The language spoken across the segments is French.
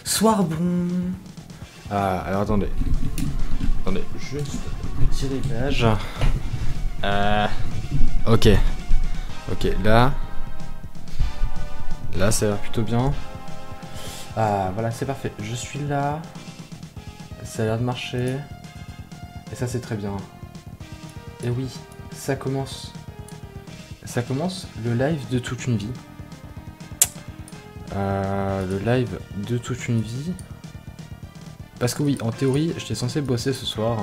Soir bon. Ah, alors attendez. Attendez, juste petit réglage. Ok. Ok, là. Là, ça a l'air plutôt bien. Ah, voilà, c'est parfait. Je suis là. Ça a l'air de marcher. Et ça, c'est très bien. Et oui, ça commence. Ça commence le live de toute une vie. Le live de toute une vie. Parce que oui, en théorie, j'étais censé bosser ce soir.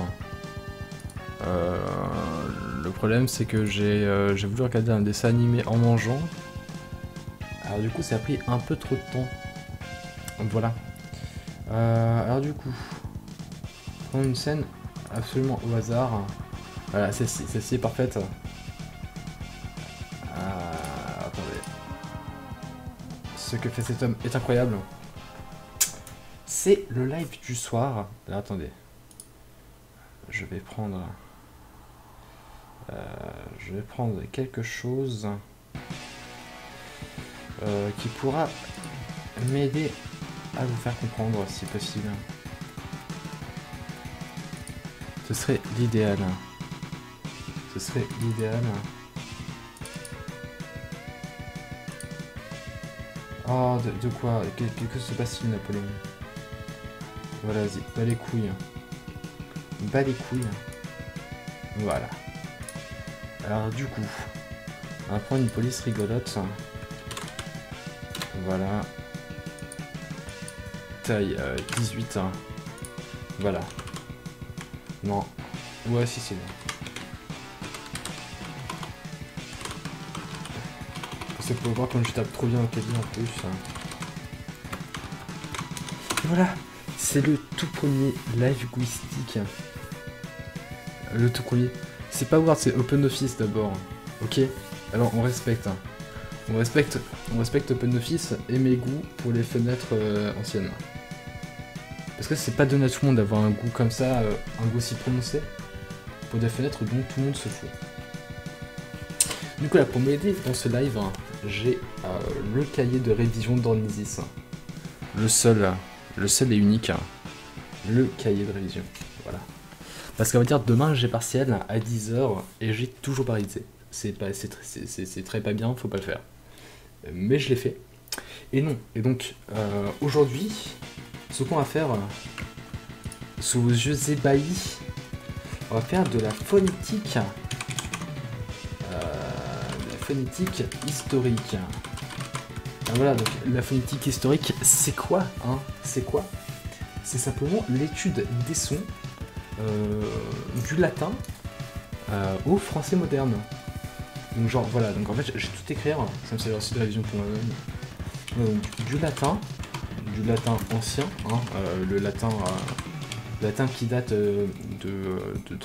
Le problème, c'est que j'ai voulu regarder un dessin animé en mangeant. Alors du coup, ça a pris un peu trop de temps. Voilà. Alors du coup, prendre une scène absolument au hasard. Voilà, celle-ci est parfaite. Attendez. Ce que fait cet homme est incroyable. C'est le live du soir. Là, attendez. Je vais prendre quelque chose qui pourra m'aider à vous faire comprendre si possible. Ce serait l'idéal. Ce serait l'idéal. Oh, de quoi? Que se passe-t-il, Napoléon? Voilà, vas-y, bas les couilles. Bas les couilles. Voilà. Alors du coup, on va prendre une police rigolote. Voilà. Taille 18. Hein. Voilà. Non. Ouais, si, c'est bon. Vous pouvez voir comme je tape trop bien au clavier en plus. Et voilà. C'est le tout premier live Gouistic. Le tout premier. C'est pas Word, c'est OpenOffice d'abord. Ok. Alors on respecte. On respecte OpenOffice et mes goûts pour les fenêtres anciennes. Parce que c'est pas donné à tout le monde d'avoir un goût comme ça, un goût si prononcé, pour des fenêtres dont tout le monde se fout. Du coup là, pour m'aider dans ce live, j'ai le cahier de révision d'Ornisis. Le seul et unique, le cahier de révision. Voilà. Parce qu'on va dire demain j'ai partiel à 10h et j'ai toujours pas révisé. C'est très pas bien, faut pas le faire. Mais je l'ai fait. Et non. Et donc aujourd'hui, ce qu'on va faire, sous vos yeux ébahis, on va faire de la phonétique. Historique. Alors voilà, donc la phonétique historique, c'est quoi, hein? C'est quoi? C'est simplement l'étude des sons du latin au français moderne. Donc genre voilà, donc en fait j'ai tout écrire, ça me sert aussi de révision pour moi-même. Du latin ancien, hein, le latin qui date de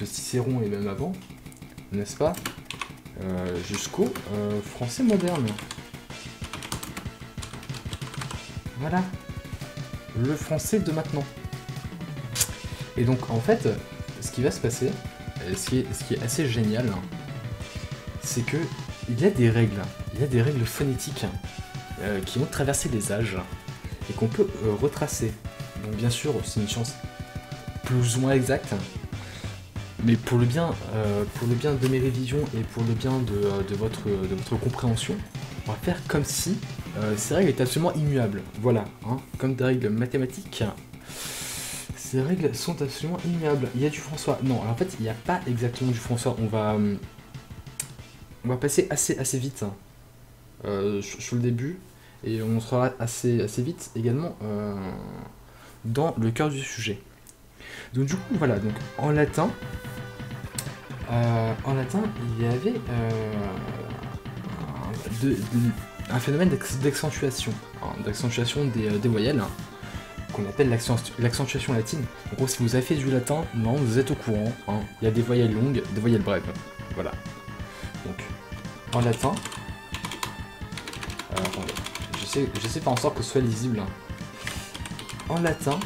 Cicéron et même avant, n'est-ce pas? Jusqu'au français moderne. Voilà. Le français de maintenant. Et donc en fait, ce qui va se passer, ce qui est assez génial, c'est que il y a des règles phonétiques qui ont traversé les âges et qu'on peut retracer. Donc bien sûr, c'est une chance plus ou moins exacte, mais pour le bien de mes révisions et pour le bien de votre compréhension, on va faire comme si ces règles étaient absolument immuables. Voilà, hein, comme des règles mathématiques. Ces règles sont absolument immuables. Il y a du François. Non, alors en fait, il n'y a pas exactement du François. On va passer assez vite sur le début et on sera assez vite également dans le cœur du sujet. Donc du coup, voilà. Donc en latin, il y avait un phénomène d'accentuation, des voyelles, hein, qu'on appelle l'accentuation latine. En gros, si vous avez fait du latin, non, vous êtes au courant, hein, il y a des voyelles longues, des voyelles brèves. Voilà. Donc, en latin, attendez, j'essaie de faire en sorte que ce soit lisible. Hein. En latin,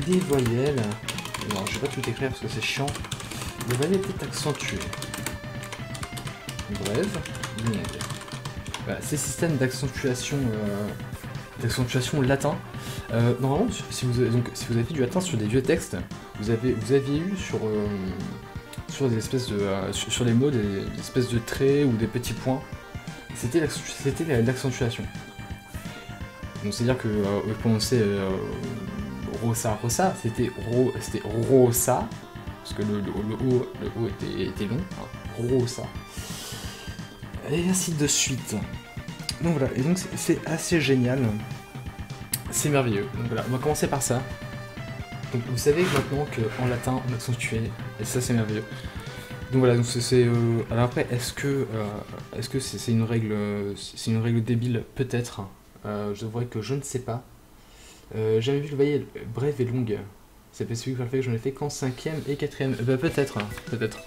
les voyelles, non, je vais pas tout écrire parce que c'est chiant, les voyelles étaient accentuées. Brève, longue. Voilà, ces systèmes d'accentuation d'accentuation latin. Normalement, si vous avez fait du latin sur des vieux textes, vous aviez eu sur des espèces de sur les mots des espèces de traits ou des petits points. C'était l'accentuation. Donc c'est à dire que prononcer rosa, c'était rosa, parce que le O était long, hein, rosa. Et ainsi de suite. Donc voilà, et donc c'est assez génial. C'est merveilleux. Donc voilà, on va commencer par ça. Donc vous savez maintenant qu'en latin on accentuait, et ça c'est merveilleux. Donc voilà, donc c'est alors après, est-ce que c'est une règle débile? Peut-être. Je vois que je ne sais pas. J'avais vu, vous voyez, brève et longue. C'est spécifique par le fait que j'en ai fait qu'en 5ème et 4ème. Bah peut-être, hein, peut-être.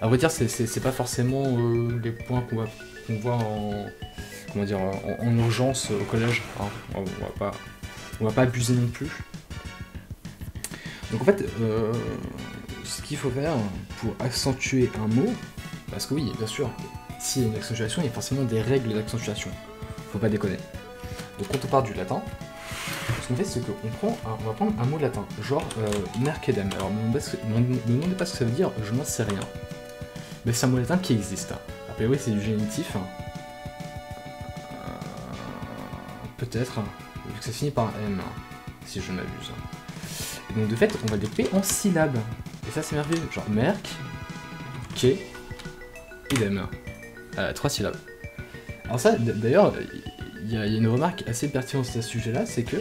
À vrai dire, c'est pas forcément les points qu'on voit en, comment dire, en urgence au collège. Hein. On va pas abuser non plus. Donc en fait, ce qu'il faut faire pour accentuer un mot, parce que oui, bien sûr, s'il y a une accentuation, il y a forcément des règles d'accentuation. Faut pas déconner. Donc quand on part du latin, ce qu'on fait, c'est qu'on va prendre un mot latin, genre mercedem. Alors ne me demandez pas ce que ça veut dire, je n'en sais rien. Mais c'est un mot latin qui existe. A priori, c'est du génitif. Peut-être, vu que ça finit par un M, si je ne m'abuse. Et donc de fait, on va le découper en syllabes. Et ça, c'est merveilleux. Genre merc, ke, idem. 3 syllabes. Alors ça, d'ailleurs, il y a une remarque assez pertinente à ce sujet-là, c'est que,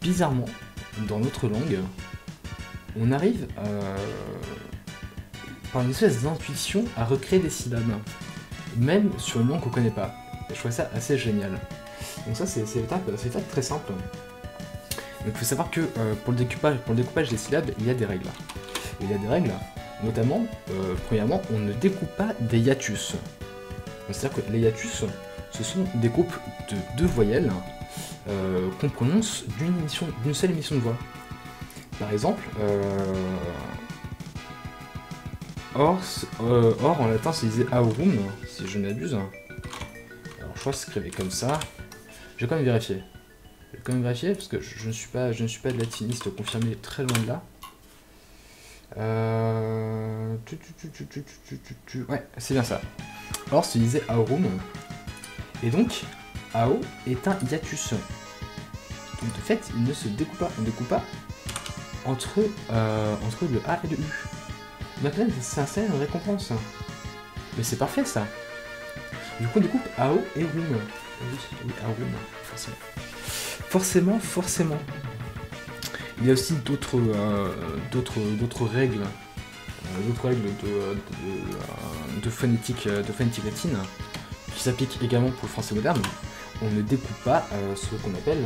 bizarrement, dans notre langue, on arrive par une espèce d'intuition à recréer des syllabes, même sur une langue qu'on connaît pas. Et je trouve ça assez génial. Donc ça, c'est une étape très simple. Donc il faut savoir que pour le découpage des syllabes, il y a des règles. Et il y a des règles, notamment, premièrement, on ne découpe pas des hiatus. C'est-à-dire que les hiatus, ce sont des groupes de 2 voyelles qu'on prononce d'une seule émission de voix. Par exemple, or en latin se disait aurum, si je ne m'abuse. Alors je crois que c'est écrit comme ça. Je vais quand même vérifier. Parce que je ne suis pas de latiniste confirmé, très loin de là. Ouais, c'est bien ça. Or se disait aurum. Et donc, AO est un hiatus. Donc de fait, il ne se découpe pas. On ne découpe pas entre le A et le U. Donc là, c'est une récompense. Mais c'est parfait ça. Du coup, on découpe AO et RUM. Oui, AORUM, forcément. Forcément. Il y a aussi d'autres règles. D'autres règles de phonétique latine qui s'appliquent également pour le français moderne. On ne découpe pas ce qu'on appelle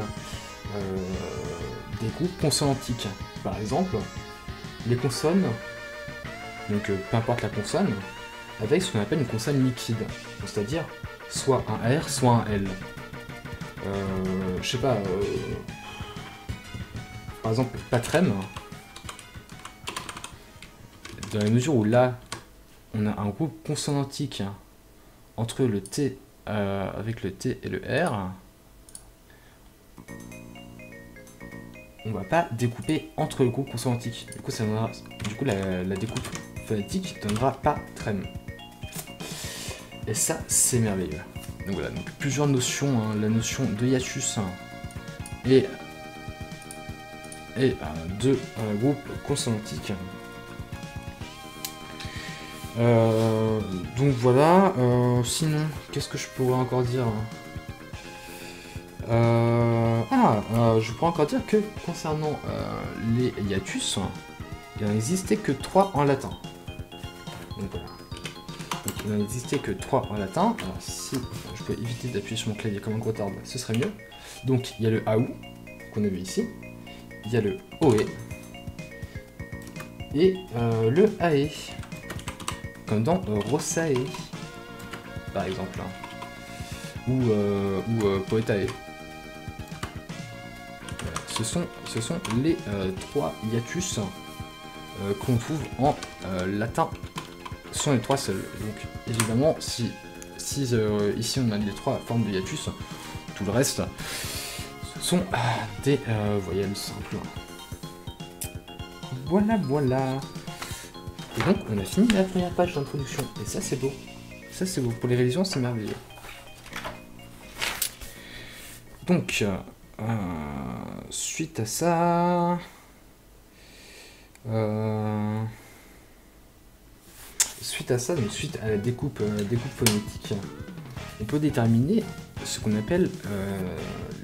des groupes consonantiques. Par exemple, les consonnes, donc peu importe la consonne, avec ce qu'on appelle une consonne liquide, c'est-à-dire soit un R, soit un L. Je sais pas, par exemple, patrem, dans la mesure où là, on a un groupe consonantique entre le T, avec le T et le R, on va pas découper entre le groupe consonantique. Du coup, la découpe phonétique donnera pas trem. Et ça, c'est merveilleux. Donc voilà, donc plusieurs notions, hein, la notion de hiatus et de groupe consonantique. Donc voilà, sinon, qu'est-ce que je pourrais encore dire? Je pourrais encore dire que concernant les hiatus, il n'en existait que 3 en latin. Donc voilà. Donc, il n'en existait que 3 en latin. Alors si je peux éviter d'appuyer sur mon clavier comme un gros tarde, ce serait mieux. Donc il y a le AU qu'on a vu ici, il y a le OE et le AE, comme dans Rosae par exemple, hein. ou Poetae. Ce sont les 3 hiatus qu'on trouve en latin. Ce sont les 3 seuls. Donc évidemment, si ici on a les 3 formes de hiatus, tout le reste, sont des voyelles simples. Voilà, voilà. Et donc, on a fini la première page d'introduction. Et ça, c'est beau. Ça, c'est beau. Pour les révisions, c'est merveilleux. Donc, suite à ça... Suite à la découpe phonétique, on peut déterminer ce qu'on appelle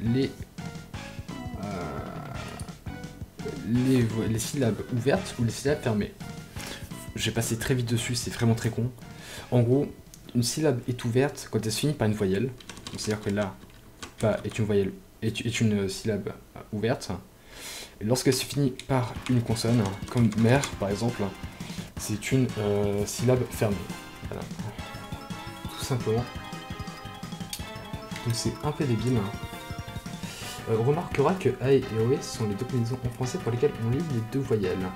les syllabes ouvertes ou les syllabes fermées. J'ai passé très vite dessus, c'est vraiment très con. En gros, une syllabe est ouverte quand elle se finit par une voyelle. C'est-à-dire que là, pa est une voyelle, est une syllabe ouverte. Et lorsqu'elle se finit par une consonne, comme mère par exemple, c'est une syllabe fermée. Voilà. Tout simplement. Donc c'est un peu débile. On remarquera que A et OE sont les deux combinaisons en français pour lesquelles on lit les deux voyelles.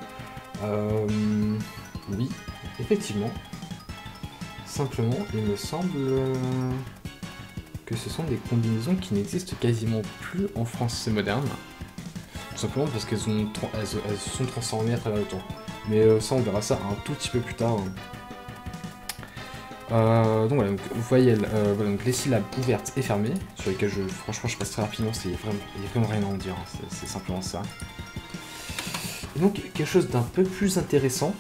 Oui, effectivement. Simplement, il me semble que ce sont des combinaisons qui n'existent quasiment plus en français moderne. Tout simplement parce qu'elles se sont transformées à travers le temps. Mais ça, on verra ça un tout petit peu plus tard. Donc voilà, donc, voyelles, voilà, donc les syllabes ouvertes et fermées, sur lesquelles franchement je passe très rapidement, il n'y a vraiment rien à en dire, hein, c'est simplement ça. Et donc quelque chose d'un peu plus intéressant,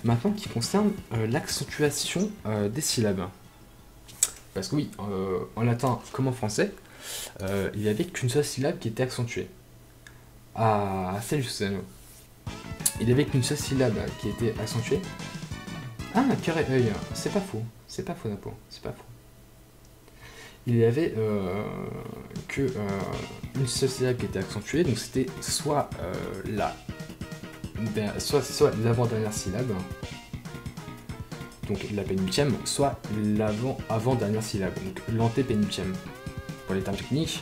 maintenant qui concerne l'accentuation des syllabes. Parce que oui, en latin comme en français, il n'y avait qu'une seule syllabe qui était accentuée. Ah, salut Susano. Il n'y avait qu'une seule syllabe qui était accentuée. Ah, cœur et œil, c'est pas faux. C'est pas faux, Napo, c'est pas faux. Il y avait une seule syllabe qui était accentuée, donc c'était soit l'avant-dernière syllabe, donc la pénultième, soit l'avant-dernière syllabe, donc l'antépénultième. Pour les termes techniques,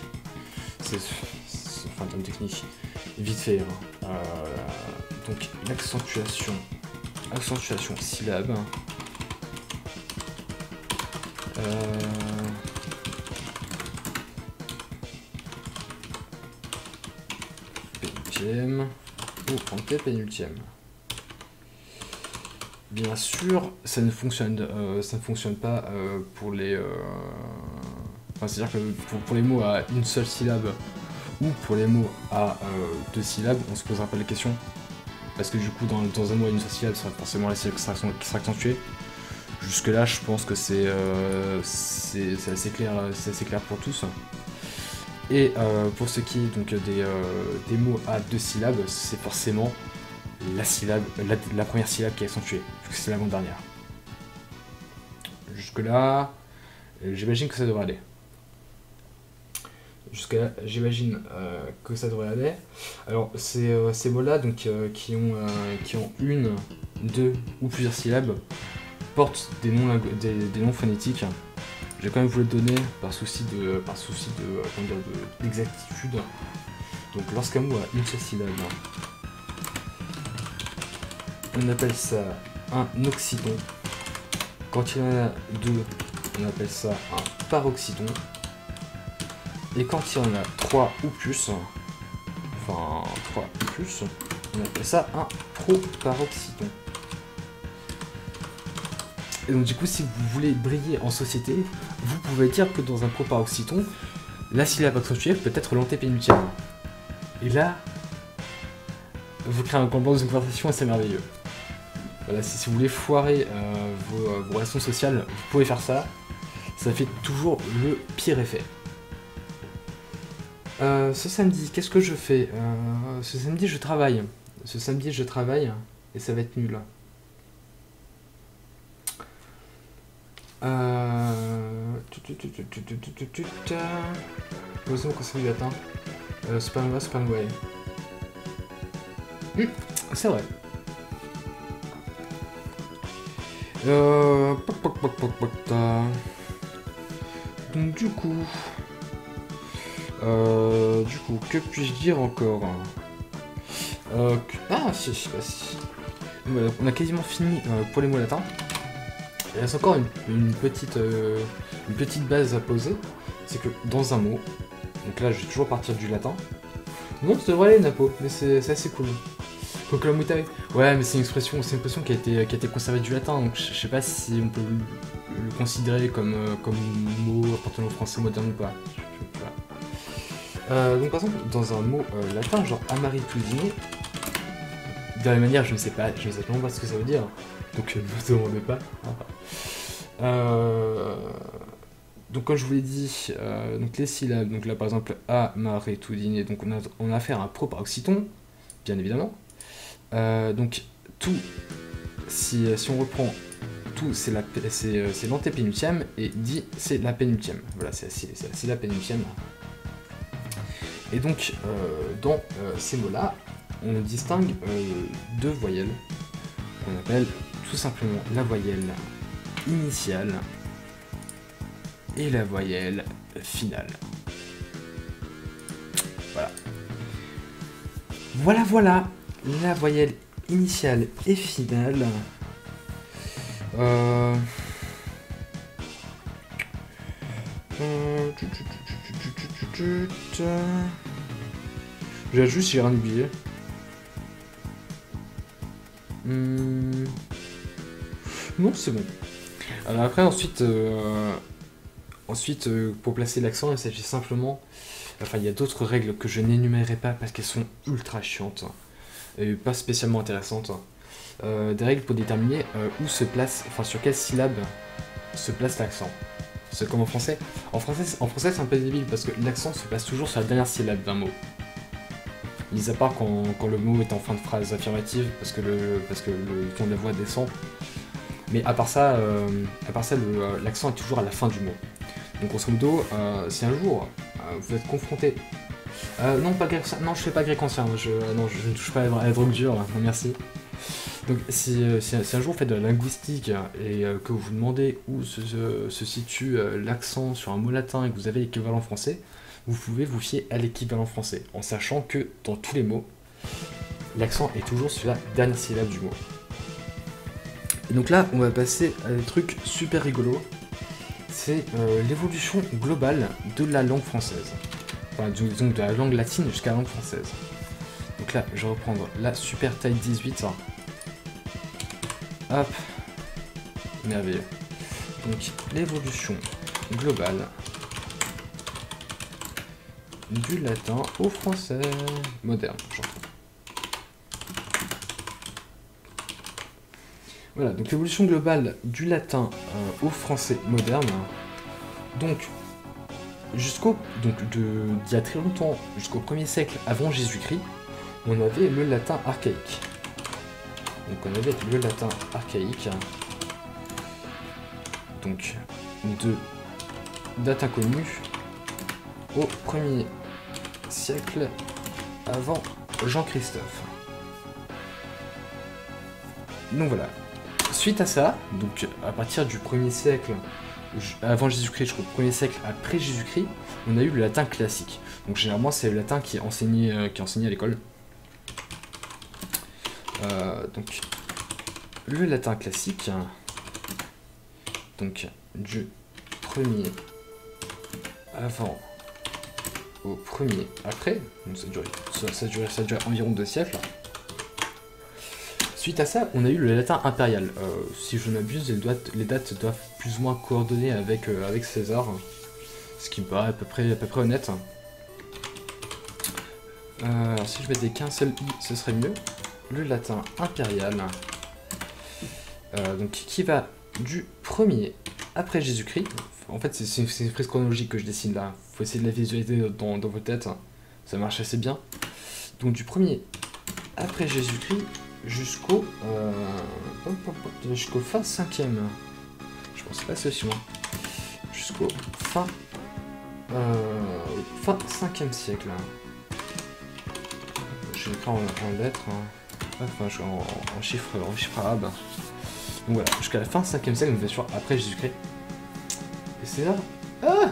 enfin termes techniques, vite fait. Donc l'accentuation syllabe. Pénultième ou antépénultième. Bien sûr, ça ne fonctionne pas pour les. Enfin, c'est-à-dire que pour les mots à une seule syllabe ou pour les mots à deux syllabes, on se posera pas la question. Parce que du coup, dans un mot à une seule syllabe, ça sera forcément la syllabe qui sera accentuée. Jusque là, je pense que c'est assez clair pour tous. Et pour ce qui est donc des mots à deux syllabes, c'est forcément la première syllabe qui est accentuée, vu que c'est l'avant-dernière. Jusque là, j'imagine que ça devrait aller. Jusqu'à là, j'imagine que ça devrait aller. Alors, ces mots-là, donc qui ont une, deux ou plusieurs syllabes, portent des noms phonétiques. J'ai quand même voulu le donner par souci d'exactitude. Donc, lorsqu'un mot a une seule syllabe, on appelle ça un oxyton. Quand il y en a deux, on appelle ça un paroxyton. Et quand il y en a 3 ou plus, on appelle ça un proparoxyton. Et donc du coup, si vous voulez briller en société, vous pouvez dire que dans un proparoxyton, la syllabe accentuée peut être l'antépénultième. Et là, vous créez un combat dans une conversation et c'est merveilleux. Voilà, si vous voulez foirer vos relations sociales, vous pouvez faire ça. Ça fait toujours le pire effet. Ce samedi, qu'est-ce que je fais? Ce samedi, je travaille. Et ça va être nul. Posons quand c'est atteint. Spanway. C'est vrai. Donc du coup, que puis-je dire encore? Si. Voilà, on a quasiment fini pour les mots latins. Il reste encore une petite base à poser. C'est que dans un mot, Donc là, je vais toujours partir du latin. Non, ça devrait aller, Napo, mais c'est assez cool. Coca mutare. Ouais, mais c'est une expression qui a été conservée du latin, donc je sais pas si on peut le considérer comme mot appartenant au français moderne ou pas. Donc par exemple, dans un mot latin, genre amaritudine, de la manière, je ne sais absolument pas ce que ça veut dire, donc ne me demandez pas. Donc comme je vous l'ai dit, donc les syllabes, donc là par exemple amaritudine, donc on a affaire à un proparoxyton, bien évidemment. Donc tout, si on reprend tout, c'est l'antépénultième et dit c'est la pénultième. Voilà, c'est la pénultième. Et donc dans ces mots-là, on distingue deux voyelles qu'on appelle tout simplement la voyelle initiale et la voyelle finale. Voilà, la voyelle initiale et finale. J'ajuste, j'ai rien oublié. Non, c'est bon. Alors après, ensuite, pour placer l'accent, il s'agit simplement... Enfin, il y a d'autres règles que je n'énumérerai pas parce qu'elles sont ultra chiantes et pas spécialement intéressantes. Des règles pour déterminer où se place, enfin sur quelle syllabe se place l'accent. C'est comme en français. En français, c'est un peu débile parce que l'accent se place toujours sur la dernière syllabe d'un mot. Mis à part quand le mot est en fin de phrase affirmative parce que le ton de la voix descend. Mais à part ça, l'accent est toujours à la fin du mot. Donc grosso modo, si un jour vous êtes confronté... non, pas grec ancien. Non, je fais pas grec ancien. Non, je ne touche pas à la drogue dure. Non, merci. Donc si un jour vous faites de la linguistique et que vous vous demandez où se situe l'accent sur un mot latin et que vous avez l'équivalent français, vous pouvez vous fier à l'équivalent français, en sachant que dans tous les mots, l'accent est toujours sur la dernière syllabe du mot. Et donc là, on va passer à des trucs super rigolos. C'est l'évolution globale de la langue française. Enfin, disons de la langue latine jusqu'à la langue française. Donc là, je vais reprendre la super taille 18. Hop. Merveilleux. Donc, l'évolution globale du latin au français moderne, j'entends. Voilà, donc l'évolution globale du latin au français moderne. Donc, d'il y a très longtemps, jusqu'au 1er siècle avant Jésus-Christ, on avait le latin archaïque. Donc on avait le latin archaïque. Donc, de date inconnue au 1er siècle avant Jean-Christophe. Donc voilà. Suite à ça, donc à partir du 1er siècle avant Jésus-Christ jusqu'au 1er siècle après Jésus-Christ, on a eu le latin classique. Donc généralement c'est le latin qui est enseigné à l'école. Donc le latin classique, donc du 1er avant au 1er après, donc ça a duré environ 2 siècles. Suite à ça, on a eu le latin impérial. Si je ne m'abuse, les dates doivent plus ou moins coordonner avec César, ce qui me paraît à peu près honnête. Alors si je mettais qu'un seul i, ce serait mieux. Le latin impérial, donc qui va du 1er après Jésus-Christ. En fait, c'est une frise chronologique que je dessine là. Faut essayer de la visualiser dans vos têtes. Ça marche assez bien. Donc du 1er après Jésus-Christ jusqu'au fin 5e. Je pense pas c'est aussi loin. Jusqu'au fin 5e siècle. Je l'écris en lettres. Enfin, en chiffres arabes. Donc voilà, jusqu'à la fin 5e siècle, bien sûr, après Jésus-Christ. Et c'est là. Ah,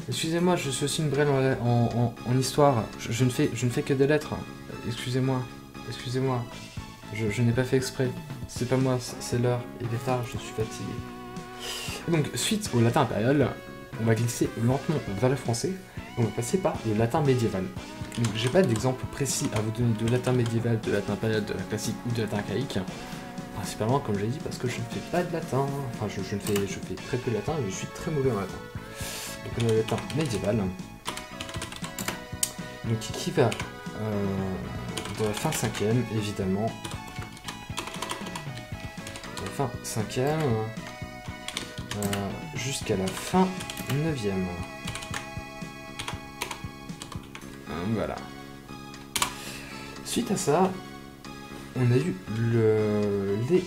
excusez-moi, je suis aussi une brêle en histoire. Je ne fais que des lettres. Excusez-moi. Je n'ai pas fait exprès. C'est pas moi, c'est l'heure. Il est tard, je suis fatigué. Donc, suite au latin impérial, on va glisser lentement vers le français, et on va passer par le latin médiéval. Donc j'ai pas d'exemple précis à vous donner de latin médiéval, de latin impérial, de latin classique ou de latin archaïque. Principalement, comme j'ai dit, parce que je ne fais pas de latin, enfin je fais très peu de latin, et je suis très mauvais en latin. Donc on a le latin médiéval, donc qui va de la fin 5e, évidemment, de la fin 5e jusqu'à la fin 9e. Voilà. Suite à ça, on a eu les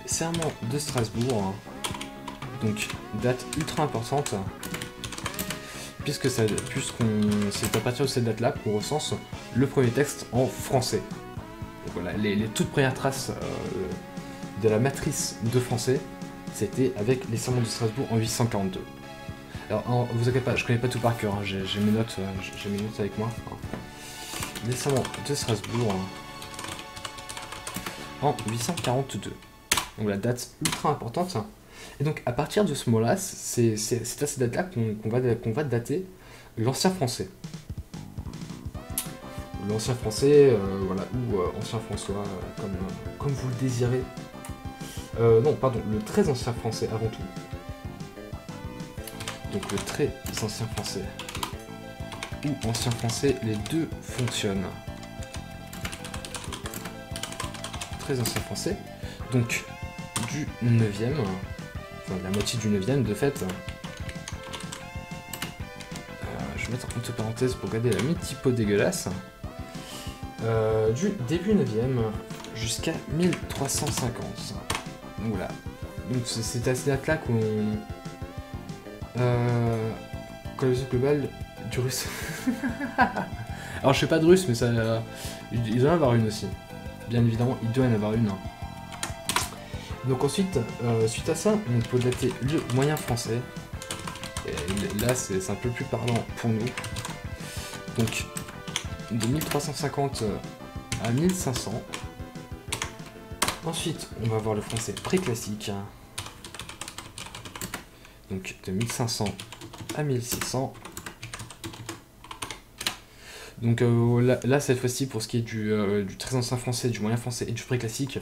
serments de Strasbourg, donc date ultra importante, puisque c'est à partir de cette date-là qu'on recense le premier texte en français. Donc voilà, les toutes premières traces de la matrice de français, c'était avec les serments de Strasbourg en 842. Alors, vous inquiétez pas, je connais pas tout par cœur, hein, j'ai mes notes avec moi. Les serments de Strasbourg en 842. Donc la date ultra importante. Et donc à partir de ce moment-là, c'est à cette date-là qu'on va dater l'ancien français. L'ancien français, voilà, ou ancien François, comme vous le désirez. Non, pardon, le très ancien français avant tout. Donc le très ancien français ou ancien français, les deux fonctionnent. Très ancien français, donc du 9e, enfin la moitié du 9e de fait. Je vais mettre entre parenthèses pour garder la mi-typo dégueulasse. Du début 9e jusqu'à 1350. Donc voilà. Donc c'est à cette date-là qu'on... Colonisation globale du russe. Alors je sais pas de russe, mais ça... il doit y en avoir une aussi. Bien évidemment, il doit y en avoir une. Donc ensuite, suite à ça, on peut dater le moyen français. Et là, c'est un peu plus parlant pour nous. Donc, de 1350 à 1500. Ensuite, on va voir le français préclassique. Donc, de 1500 à 1600. Donc là, cette fois-ci, pour ce qui est du très ancien français, du moyen français et du préclassique,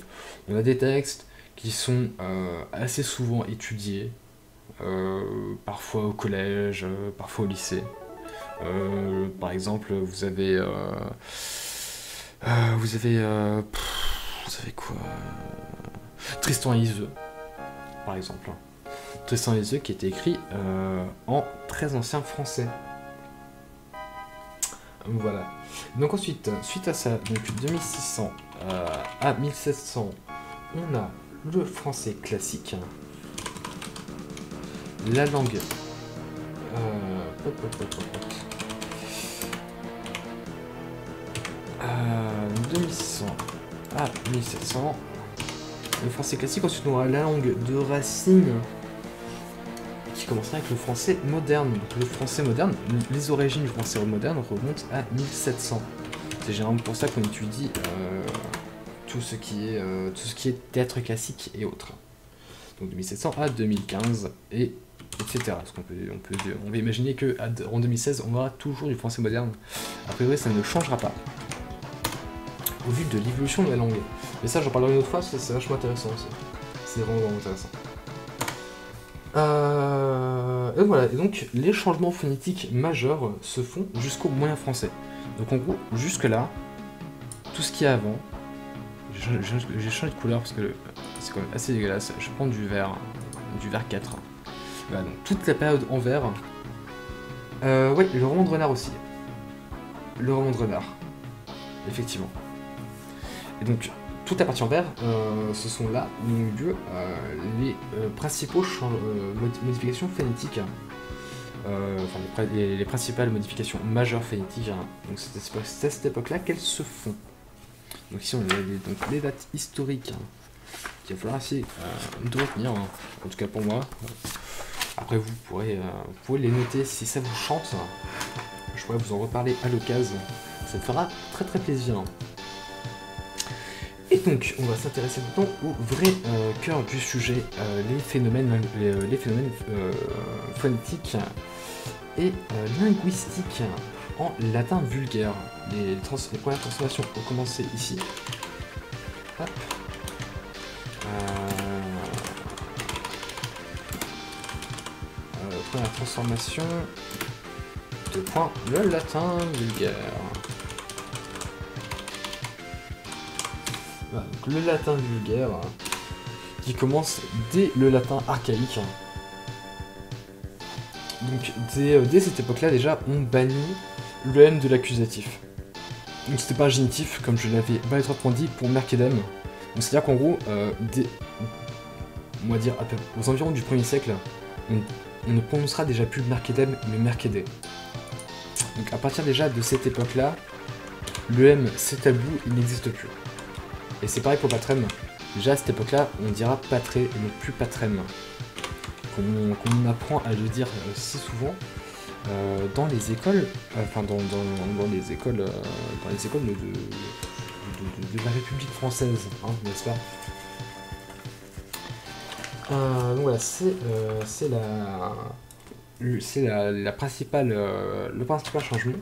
on a des textes qui sont assez souvent étudiés, parfois au collège, parfois au lycée. Par exemple, vous avez quoi, Tristan et Iseult, par exemple. Tristan et Iseult qui était écrit en très ancien français. Voilà. Donc ensuite, suite à ça, donc de 1600 à 1700, on a le français classique. La langue... de 1600 à 1700, le français classique. Ensuite, on a la langue de Racine, qui commencerait avec le français moderne. Donc, le français moderne, les origines du français moderne remontent à 1700. C'est généralement pour ça qu'on étudie tout ce qui est théâtre classique et autres. Donc de 1700 à 2015 et etc. Parce qu'on va imaginer que en 2016 on aura toujours du français moderne. A priori ça ne changera pas au vu de l'évolution de la langue. Mais ça j'en parlerai une autre fois parce que c'est vachement intéressant aussi. C'est vraiment intéressant. Et voilà, et donc les changements phonétiques majeurs se font jusqu'au moyen français. Donc en gros, jusque là, tout ce qu'il y a avant, j'ai changé de couleur parce que c'est quand même assez dégueulasse. Je prends du vert 4. Voilà, donc toute la période en vert. Ouais, le roman de renard aussi. Le roman de renard, effectivement. Et donc, toute la partie en vert, ce sont là où ont eu lieu les principaux modifications phonétiques. Enfin, les principales modifications majeures phonétiques. Hein. Donc, c'est à cette époque-là qu'elles se font. Donc, ici, on a les dates historiques hein, qu'il va falloir essayer de retenir, hein. En tout cas pour moi. Après, vous pourrez les noter si ça vous chante. Je pourrais vous en reparler à l'occasion. Ça me fera très très plaisir. Et donc, on va s'intéresser maintenant au vrai cœur du sujet, les phénomènes phonétiques et linguistiques en latin vulgaire. Les premières transformations ont commencé ici. Hop. Première transformation de point le latin vulgaire. Voilà, donc le latin vulgaire qui commence dès le latin archaïque. Donc dès cette époque-là déjà on bannit le M de l'accusatif. Donc c'était pas un génitif comme je l'avais maladroitement dit pour Mercédème. Donc c'est-à-dire qu'en gros, on va dire aux environs du 1er siècle, on ne prononcera déjà plus Mercédème mais Mercédé. Donc à partir déjà de cette époque-là, le M c'est tabou, il n'existe plus. Et c'est pareil pour patrem. Déjà à cette époque-là, on dira patré et non plus patrem. Qu'on apprend à le dire si souvent dans les écoles, enfin dans les écoles de la République française, hein, n'est-ce pas? Donc voilà, c'est le principal changement.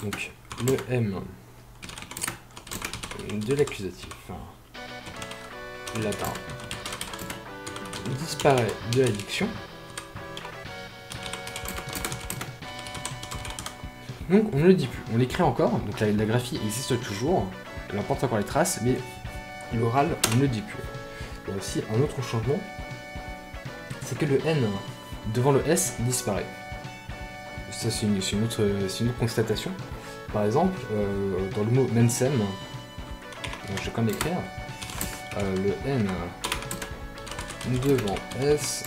Donc le M de l'accusatif latin disparaît de la diction. Donc on ne le dit plus, on l'écrit encore, donc la graphie existe toujours, elle emporte encore les traces, mais l'oral on ne le dit plus. Il y a aussi un autre changement, c'est que le N devant le S disparaît. Ça c'est une autre constatation. Par exemple, dans le mot mensem, je vais quand même écrire, le N devant S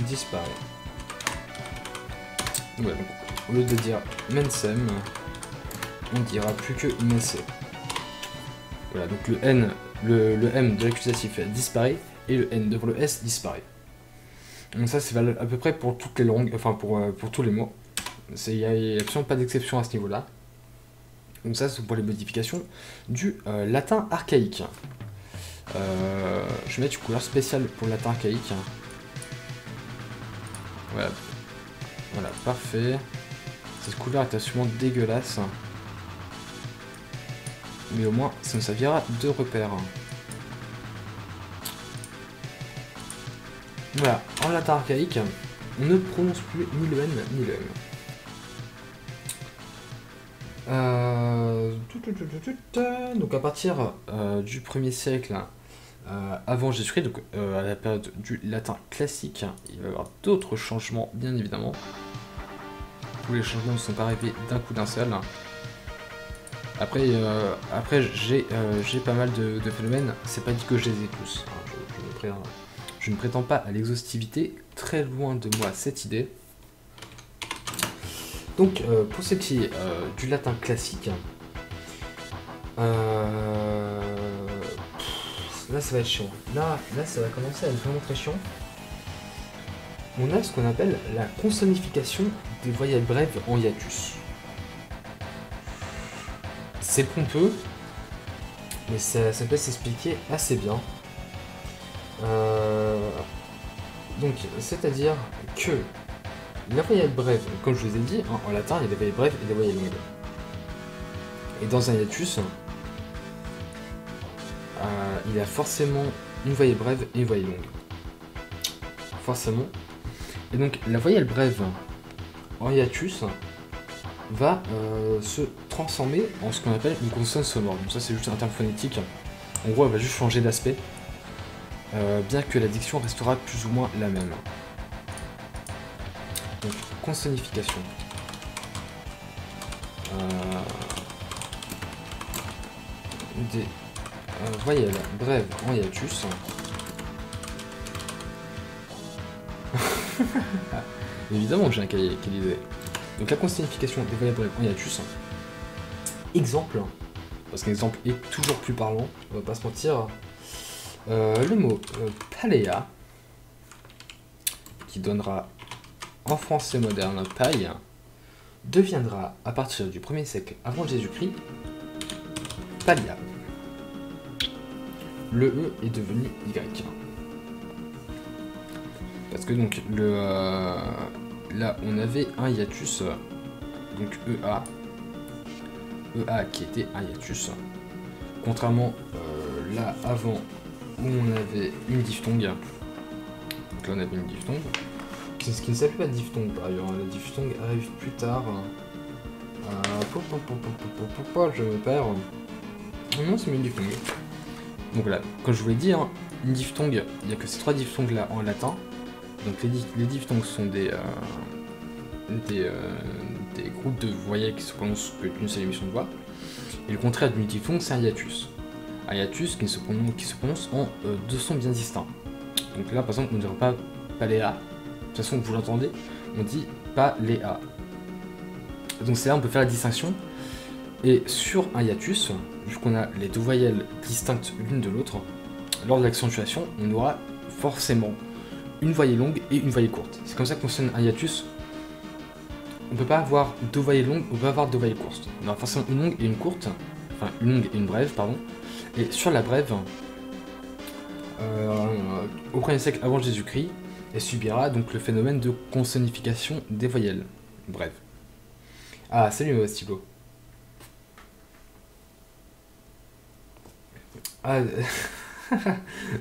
disparaît. Voilà, donc, au lieu de dire mensem, on dira plus que mensé. Voilà, donc le N, le M de l'accusatif disparaît et le N devant le S disparaît. Donc ça c'est valable à peu près pour toutes les langues, enfin pour tous les mots. Il n'y a absolument pas d'exception à ce niveau-là. Donc ça c'est pour les modifications du latin archaïque. Je vais mettre une couleur spéciale pour le latin archaïque. Voilà, voilà, parfait. Cette couleur est absolument dégueulasse. Mais au moins ça nous servira de repère. Voilà, en latin archaïque, on ne prononce plus ni le N ni le M. Donc à partir du 1er siècle avant Jésus-Christ, donc à la période du latin classique, il va y avoir d'autres changements bien évidemment. Tous les changements ne sont pas arrivés d'un coup d'un seul. Après j'ai pas mal de phénomènes, c'est pas dit que je les ai tous. Je ne prétends pas à l'exhaustivité, très loin de moi cette idée. Donc pour ce qui est du latin classique, là ça va être chiant. Là ça va commencer à être vraiment très chiant. On a ce qu'on appelle la consonnification des voyelles brèves en hiatus. C'est pompeux, mais ça peut s'expliquer assez bien. Donc, c'est-à-dire que la voyelle brève, comme je vous ai dit, hein, en latin, il y a des voyelles brèves et des voyelles longues. Et dans un hiatus, il y a forcément une voyelle brève et une voyelle longue. Forcément. Et donc, la voyelle brève en hiatus va se transformer en ce qu'on appelle une consonne sonore. Donc ça, c'est juste un terme phonétique. En gros, elle va juste changer d'aspect. Bien que la diction restera plus ou moins la même. Donc, consonnification. Des voyelles brèves en hiatus. Évidemment que j'ai un cahier qui disait. Donc la consonnification des voyelles brèves en hiatus. Exemple, parce qu'un exemple est toujours plus parlant, on va pas se mentir. Le mot paléa, qui donnera en français moderne paille, deviendra à partir du 1er siècle avant Jésus-Christ palia. le E est devenu Y. Parce que donc là on avait un hiatus, donc EA qui était un hiatus. Contrairement là avant où on avait une diphtongue. Donc là on avait une diphtongue. Ce qui ne s'appelle pas diphtongue par ailleurs, la diphtongue arrive plus tard. Je me perds. Non, c'est une diphtongue. Donc là, comme je vous l'ai dit, hein, une diphtongue, il n'y a que ces 3 diphtongues là en latin. Donc les diphtongues sont des groupes de voyelles qui se prononcent que d'une seule émission de voix. Et le contraire d'une diphtongue, c'est un hiatus. Un hiatus qui se prononce en 2 sons bien distincts. Donc là, par exemple, on ne dirait pas les A. De toute façon, vous l'entendez, on dit pas les A. Donc c'est là on peut faire la distinction. Et sur un hiatus, vu qu'on a les 2 voyelles distinctes l'une de l'autre, lors de l'accentuation, on aura forcément une voyelle longue et une voyelle courte. C'est comme ça que fonctionne un hiatus. On peut pas avoir 2 voyelles longues, on peut avoir 2 voyelles courtes. On aura forcément une longue et une courte, enfin une longue et une brève, pardon. Et sur la brève, au 1er siècle avant Jésus-Christ, elle subira donc le phénomène de consonnification des voyelles. Bref. Ah, salut stylo. Ah,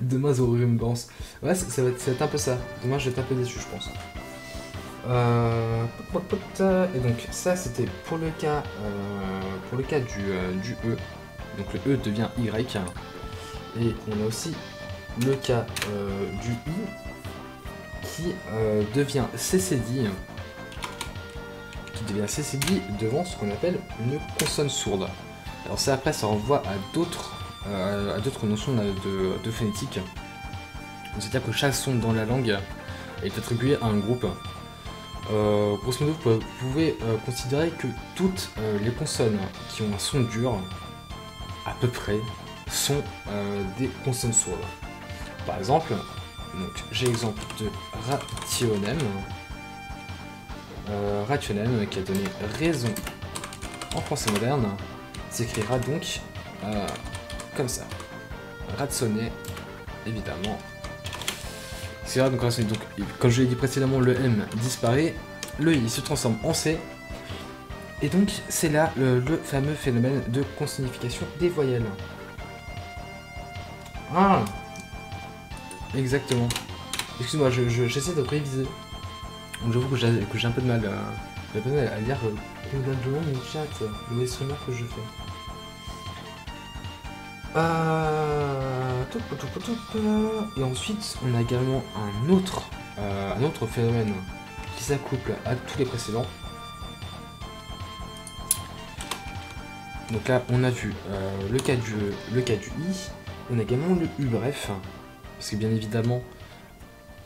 demain The Remembrance. Ouais, ça va être un peu ça. Demain je vais être un peu déçu, je pense. Et donc ça c'était pour le cas du E. Donc le E devient Y. Et on a aussi le cas du I qui devient CCD. Qui devient CCD devant ce qu'on appelle une consonne sourde. Alors ça après ça renvoie à d'autres notions de phonétique. C'est-à-dire que chaque son dans la langue est attribué à un groupe. Grosso modo, vous pouvez considérer que toutes les consonnes qui ont un son dur, à peu près, sont des consonnes sourdes. Par exemple, j'ai l'exemple de rationem. Rationem qui a donné raison en français moderne, s'écrira donc comme ça. Ratsonner, évidemment. C'est vrai, donc, comme je l'ai dit précédemment, le M disparaît, le I se transforme en C, et donc c'est là le fameux phénomène de consonnification des voyelles. Ah, exactement. Excuse-moi, j'essaie de réviser. Donc j'avoue que j'ai un peu de mal à lire convenablement mon chat, le streamer que je fais. Et ensuite, on a également un autre phénomène qui s'accouple à tous les précédents. Donc là, on a vu le cas du I, on a également le U bref, parce que bien évidemment,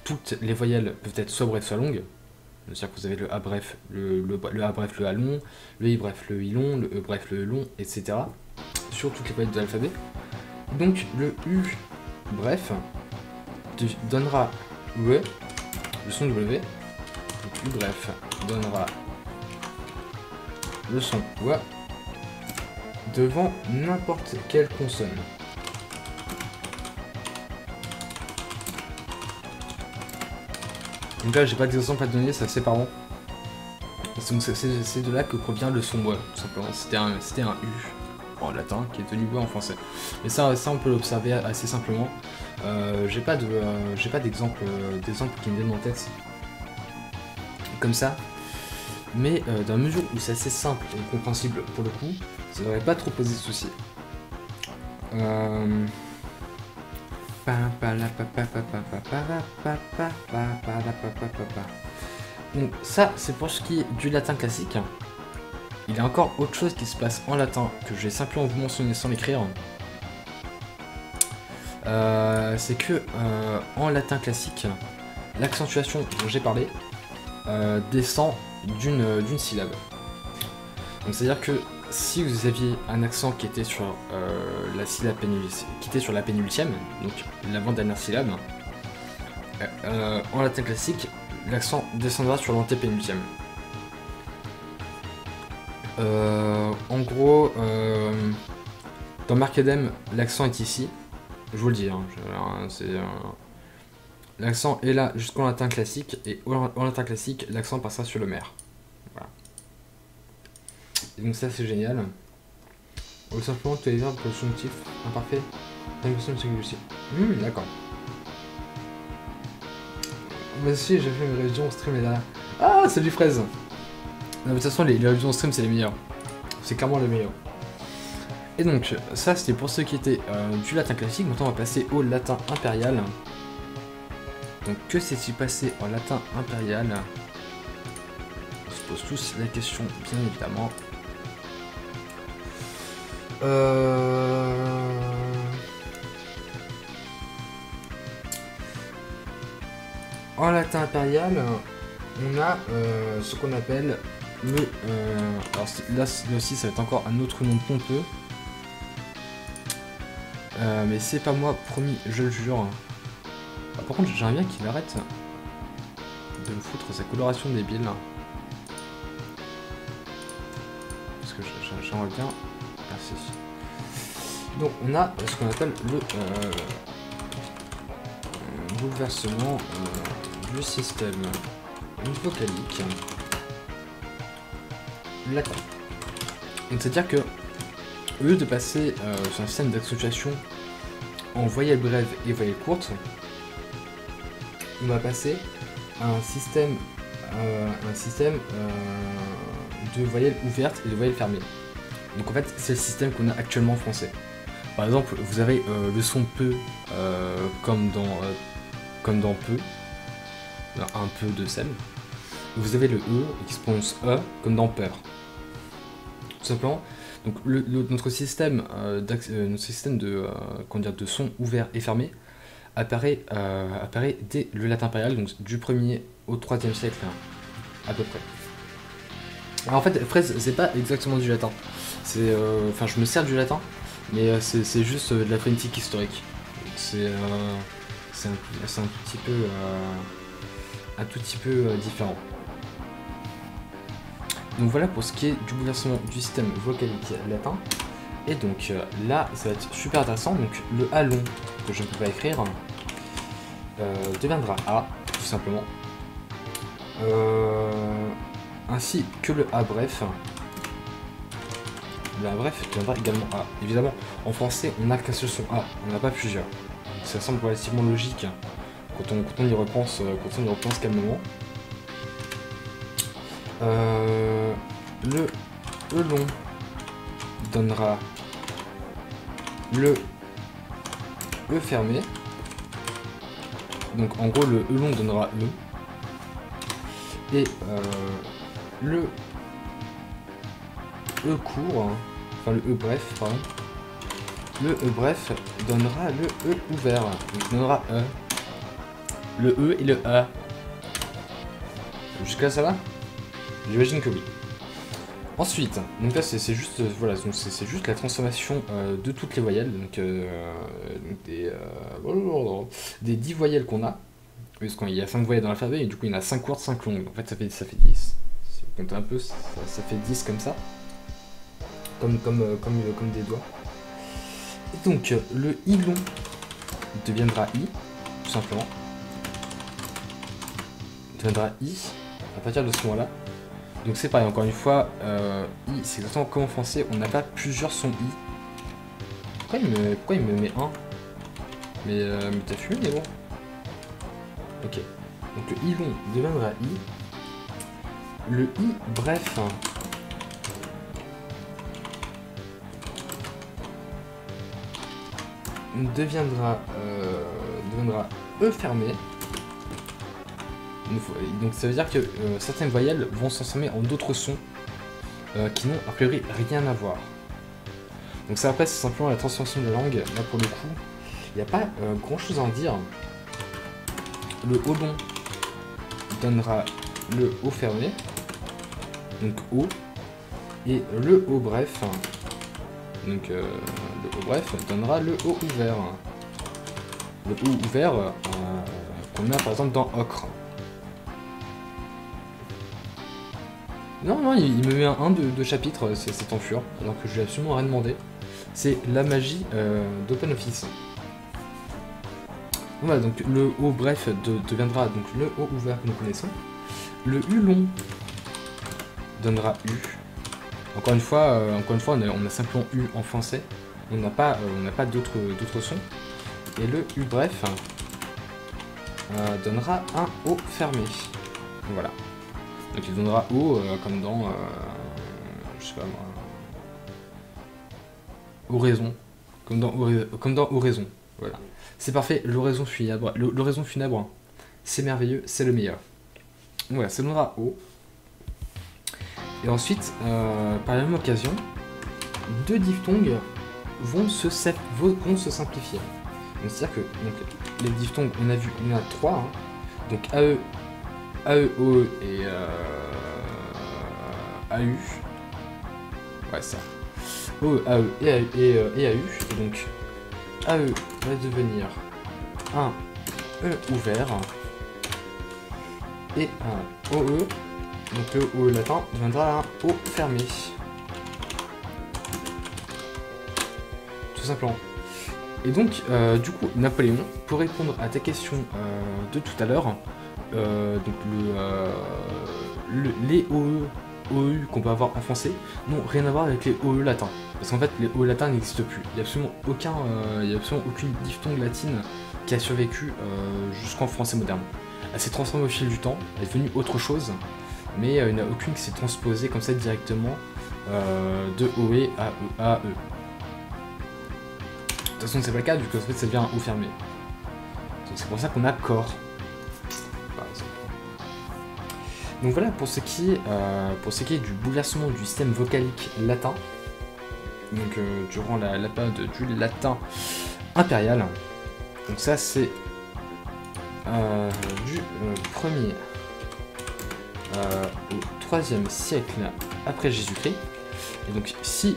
toutes les voyelles peuvent être soit brèves, soit longues. C'est-à-dire que vous avez le A bref, le A bref, le A long, le I bref, le I long, le E bref, le E long, etc. Sur toutes les voyelles de l'alphabet. Donc le U bref donnera le son W. Donc U bref donnera le son W devant n'importe quelle consonne. Donc là j'ai pas d'exemple à donner, c'est assez parlant. C'est de là que provient le son W, tout simplement. C'était un U en latin qui est devenu W en français. Mais ça on peut l'observer assez simplement. J'ai pas d'exemple qui me viennent en tête comme ça. Mais dans la mesure où c'est assez simple et compréhensible pour le coup, ça devrait pas trop poser de soucis. Donc ça c'est pour ce qui est du latin classique. Il y a encore autre chose qui se passe en latin que je vais simplement vous mentionner sans l'écrire. C'est que en latin classique, l'accentuation dont j'ai parlé descend d'une syllabe. Donc c'est à dire que si vous aviez un accent qui était sur la syllabe la pénultième, donc l'avant-dernière syllabe, en latin classique, l'accent descendra sur l'antépénultième. En gros, dans Marc Edem, l'accent est ici, Je vous le dis, hein, c'est... l'accent est là jusqu'en latin classique, et en latin classique, l'accent passera sur le mer. Voilà. Et donc ça, c'est génial. Ou simplement, tous les verbes conjonctifs imparfaits, d'accord. Moi aussi, j'ai fait une révision stream et là. Ah, c'est du fraise. Non, mais de toute façon, les révisions stream, c'est les meilleurs. C'est clairement les meilleurs. Et donc, ça, c'était pour ceux qui étaient du latin classique. Maintenant, on va passer au latin impérial. Donc, que s'est-il passé en latin impérial? On se pose tous la question, bien évidemment. En latin impérial, on a ce qu'on appelle le... alors là aussi, ça va être encore un autre nom pompeux. Mais c'est pas moi, promis, je le jure. Ah, par contre, j'aimerais bien qu'il arrête de me foutre sa coloration débile. Parce que j'aimerais bien... Merci. Donc on a ce qu'on appelle le bouleversement du système vocalique latin. Donc c'est-à-dire que au lieu de passer sur un système d'accentuation en voyelles brèves et voyelles courtes, on va passer à un système de voyelles ouvertes et de voyelles fermées. Donc en fait, c'est le système qu'on a actuellement en français. Par exemple, vous avez le son peu comme dans peu, un peu de sel. Vous avez le E qui se prononce E comme dans peur. Tout simplement. Donc notre système de son ouvert et fermé apparaît dès le latin impérial, donc du 1er au 3e siècle à peu près. Alors en fait, fraise, c'est pas exactement du latin. C'est, enfin, je me sers du latin, mais c'est juste de la phonétique historique. C'est un tout petit peu différent. Donc voilà pour ce qui est du bouleversement du système vocalique latin. Et donc là, ça va être super intéressant. Donc le A long que je ne peux pas écrire deviendra A, tout simplement. Ainsi que le A bref. Le A bref deviendra également A. Évidemment, en français, on n'a qu'un seul son A, on n'a pas plusieurs. Ça semble relativement logique quand on y repense calmement. Le E long donnera le E fermé. Donc en gros, le E long donnera le. Et le E court, enfin le E bref, pardon. Le E bref donnera le E ouvert. Donc donnera E. Le E et le A. Jusqu'à là, ça va? J'imagine que oui. Ensuite, donc là c'est juste voilà, donc c'est juste la transformation de toutes les voyelles, donc des 10 voyelles qu'on a. Parce qu'il y a 5 voyelles dans l'alphabet et du coup il y en a 5 courtes, 5 longues. En fait ça fait 10. Si vous comptez un peu, ça fait 10 comme ça. Comme des doigts. Et donc le I long deviendra I, tout simplement. Deviendra I à partir de ce moment-là. Donc c'est pareil, encore une fois, I, c'est exactement comme en français, on n'a pas plusieurs sons I. Pourquoi il me met un? Mais t'as fumé, mais bon. Ok. Donc le I long deviendra I. Le I bref deviendra E fermé. Donc ça veut dire que certaines voyelles vont se transformer en d'autres sons qui n'ont a priori rien à voir. Donc ça après c'est simplement la transformation de la langue. Là pour le coup, il n'y a pas grand chose à en dire. Le O long donnera le O fermé, donc O, et le O bref, donc le O bref donnera le O ouvert. Le O ouvert qu'on a par exemple dans ocre. Non, il me met un de chapitre, c'est en fur, alors que je lui ai absolument rien demandé. C'est la magie d'OpenOffice. Voilà, donc le O bref deviendra donc le O ouvert que nous connaissons. Le U long donnera U. Encore une fois, on a simplement U en français. On n'a pas d'autres sons. Et le U bref donnera un O fermé. Voilà. Donc il donnera O comme dans, je sais pas moi, oraison. Comme dans oraison. Voilà. C'est parfait, l'oraison funèbre, c'est merveilleux, c'est le meilleur. Voilà, ça donnera O. Et ensuite, par la même occasion, deux diphtongues vont se simplifier. C'est-à-dire que les diphtongues, on a vu, il y en a 3. Hein. Donc AE, OE et AU. Ouais, ça. OE, AE et AU. Et donc AE va devenir un E ouvert et un OE. Donc le O latin deviendra un O fermé. Tout simplement. Et donc, du coup, Napoléon, pour répondre à ta question de tout à l'heure, donc les OE, OU qu'on peut avoir en français n'ont rien à voir avec les OE latins. Parce qu'en fait, les OE latins n'existent plus. Il n'y a absolument aucune diphtongue latine qui a survécu jusqu'en français moderne. Elle s'est transformée au fil du temps, elle est devenue autre chose, mais il n'y en a aucune qui s'est transposée comme ça directement de OE à E. De toute façon, c'est pas le cas, vu que en fait, ça devient un O fermé. Donc c'est pour ça qu'on a corps. Donc voilà pour ce qui est du bouleversement du système vocalique latin. Donc durant la période du latin impérial. Donc ça c'est du 1er au 3e siècle après Jésus-Christ. Et donc si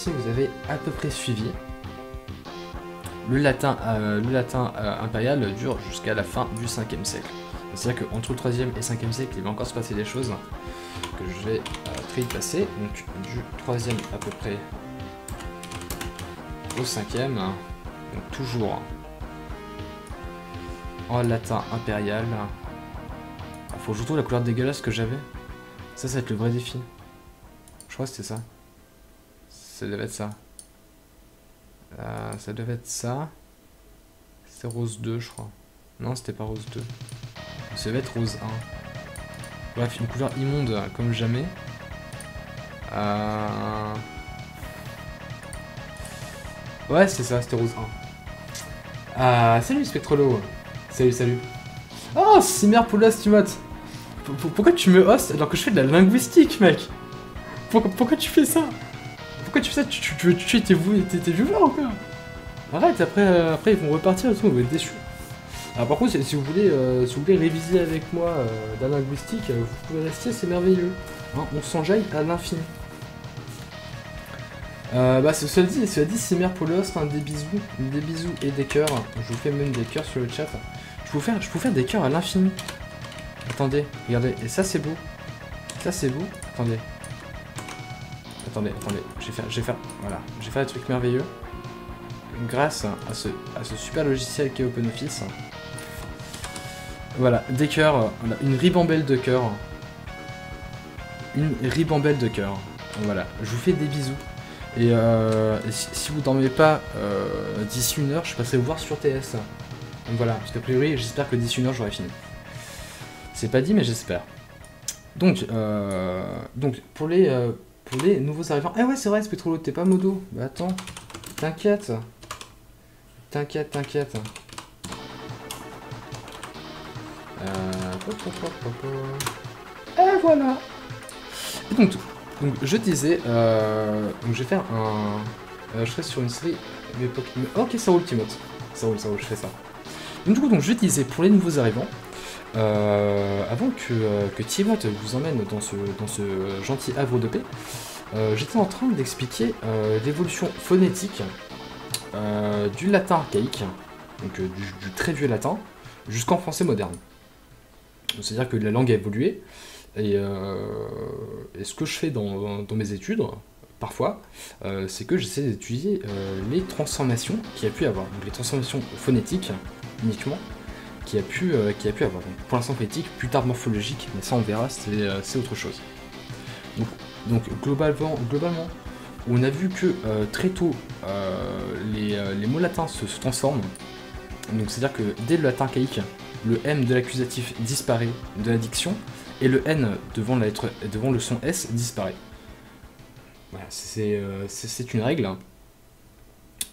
vous avez à peu près suivi, le latin impérial dure jusqu'à la fin du 5e siècle. C'est-à-dire qu'entre le 3e et le 5e siècle, il va encore se passer des choses que je vais très vite passer. Donc du 3e à peu près au 5e, donc toujours en latin impérial. Il faut que je retrouve la couleur dégueulasse que j'avais. Ça va être le vrai défi. Je crois que c'était ça. Ça devait être ça. Ça devait être ça. C'était rose 2, je crois. Non, c'était pas rose 2. Ça devait être rose 1. Bref, une couleur immonde comme jamais. Ouais, c'est ça, c'était rose 1. Salut Spectrolo. Salut. Oh, Cimer Poulos, tu motes. Pourquoi tu me hostes alors que je fais de la linguistique, mec? Pourquoi tu fais ça? Pourquoi tu fais ça? Tu veux tuer tes viewers ou quoi? Arrête, après ils vont repartir et tout, on va être déçus. Alors par contre, si vous voulez réviser avec moi de la linguistique, vous pouvez rester, c'est merveilleux. Hein, on s'enjaille à l'infini. Cela dit, Cimer Poulos, des bisous et des cœurs. Je vous fais même des cœurs sur le chat. Je peux vous faire des cœurs à l'infini. Attendez, regardez, et ça c'est beau. Ça c'est beau. Attendez. Je vais faire un truc merveilleux. Grâce à ce super logiciel qui est OpenOffice. Voilà, des cœurs, une ribambelle de cœurs. Voilà, je vous fais des bisous. Et si vous dormez pas d'ici 1 heure, je passerai vous voir sur TS. Donc voilà, parce qu'a priori, j'espère que d'ici 1 heure, j'aurai fini. C'est pas dit, mais j'espère. Donc pour les nouveaux arrivants... Ah ouais, c'est vrai, Spectrolo, t'es pas modo. Bah attends, t'inquiète. Et voilà. Et donc je disais, donc je vais faire je serai sur une série... Ok, ça roule, Timoth. Ça roule, je fais ça. Donc du coup, je disais, pour les nouveaux arrivants, avant que Timoth vous emmène dans ce gentil havre de paix, j'étais en train d'expliquer l'évolution phonétique du latin archaïque, donc du très vieux latin, jusqu'en français moderne. C'est-à-dire que la langue a évolué, et ce que je fais dans mes études, parfois, c'est que j'essaie d'étudier les transformations qu'il y a pu avoir. Donc les transformations phonétiques uniquement qui a pu avoir. Donc, pour l'instant phonétique, plus tard morphologique, mais ça on verra, c'est autre chose. Donc globalement, on a vu que très tôt les mots latins se transforment. Donc c'est-à-dire que dès le latin archaïque, le M de l'accusatif disparaît de la diction et le N devant le son S disparaît. Voilà, c'est une règle.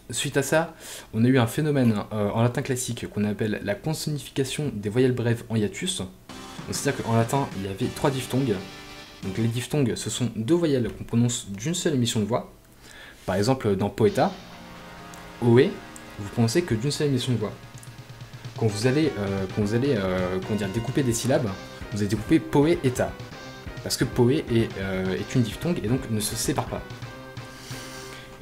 Suite à ça, on a eu un phénomène en latin classique qu'on appelle la consonnification des voyelles brèves en hiatus. C'est-à-dire qu'en latin, il y avait 3 diphtongues. Donc les diphtongues, ce sont 2 voyelles qu'on prononce d'une seule émission de voix. Par exemple, dans poeta, oe, vous prononcez que d'une seule émission de voix. Quand vous allez découper des syllabes, vous allez découper poe-eta. Parce que poe est une diphtongue et donc ne se sépare pas.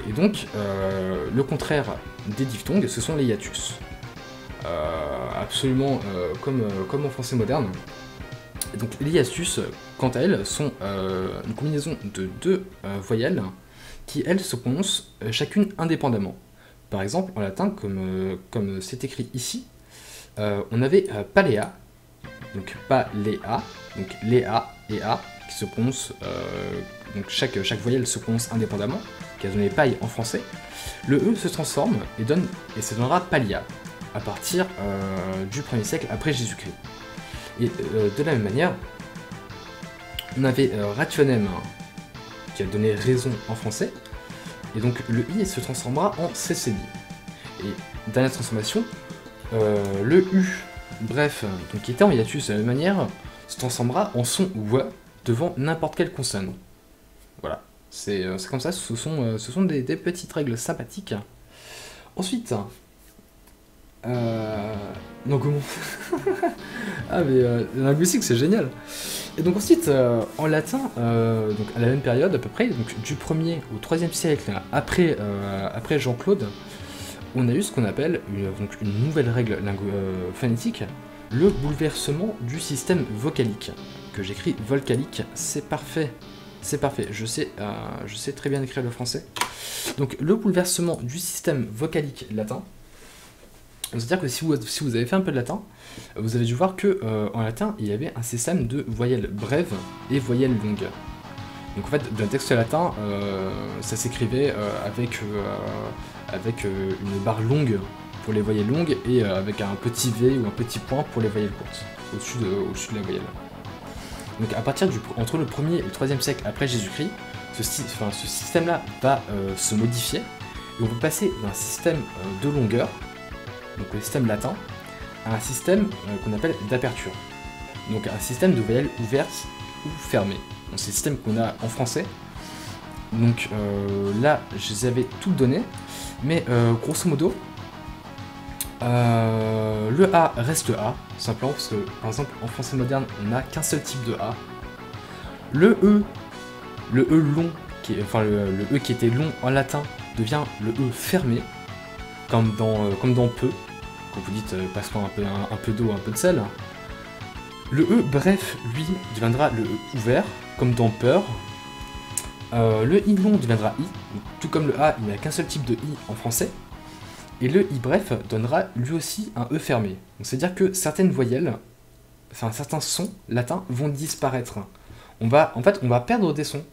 Et donc, le contraire des diphtongues, ce sont les hiatus. Absolument comme en français moderne. Et donc, les hiatus, quant à elles, sont une combinaison de 2 voyelles qui, elles, se prononcent chacune indépendamment. Par exemple, en latin, comme c'est écrit ici, on avait paléa, donc paléa, donc léa et a, qui se prononcent, donc chaque voyelle se prononce indépendamment, qui a donné paille en français. Le E se transforme et ça donnera palia, à partir du 1er siècle après Jésus-Christ. Et de la même manière, on avait rationem, qui a donné raison en français, et donc le I se transformera en CCI. Et dernière transformation, le U, bref, donc qui était en hiatus de la même manière, se transformera en son W devant n'importe quelle consonne. Voilà, c'est comme ça, ce sont des petites règles sympathiques. Ensuite, non, comment ah mais la linguistique c'est génial. Et donc ensuite, en latin, donc à la même période à peu près, donc du 1er au 3e siècle après Jean-Claude, on a eu ce qu'on appelle une nouvelle règle phonétique, le bouleversement du système vocalique, que j'écris volcalique, c'est parfait, je sais très bien écrire le français. Donc le bouleversement du système vocalique latin, c'est-à-dire que si vous avez fait un peu de latin, vous avez dû voir que en latin, il y avait un système de voyelles brèves et voyelles longues. Donc en fait, dans le texte latin, ça s'écrivait avec une barre longue pour les voyelles longues et avec un petit V ou un petit point pour les voyelles courtes, au-dessus de la voyelle. Donc à partir entre le 1er et le 3e siècle après Jésus-Christ, ce système-là va se modifier et on peut passer d'un système de longueur, donc le système latin, à un système qu'on appelle d'aperture. Donc un système de voyelles ouvertes ou fermées. Donc c'est le système qu'on a en français. Donc là, je les avais toutes données, mais grosso modo, le A reste A, simplement parce que, par exemple, en français moderne, on n'a qu'un seul type de A. Le E long, le E qui était long en latin, devient le E fermé, comme dans peu, quand vous dites passe-moi un peu d'eau, un peu de sel. Le E bref, lui, deviendra le E ouvert, comme dans peur. Le I long deviendra I, tout comme le A, il n'y a qu'un seul type de I en français. Et le I bref donnera lui aussi un E fermé. Donc c'est-à-dire que certaines voyelles, enfin certains sons latins vont disparaître. En fait, on va perdre des sons.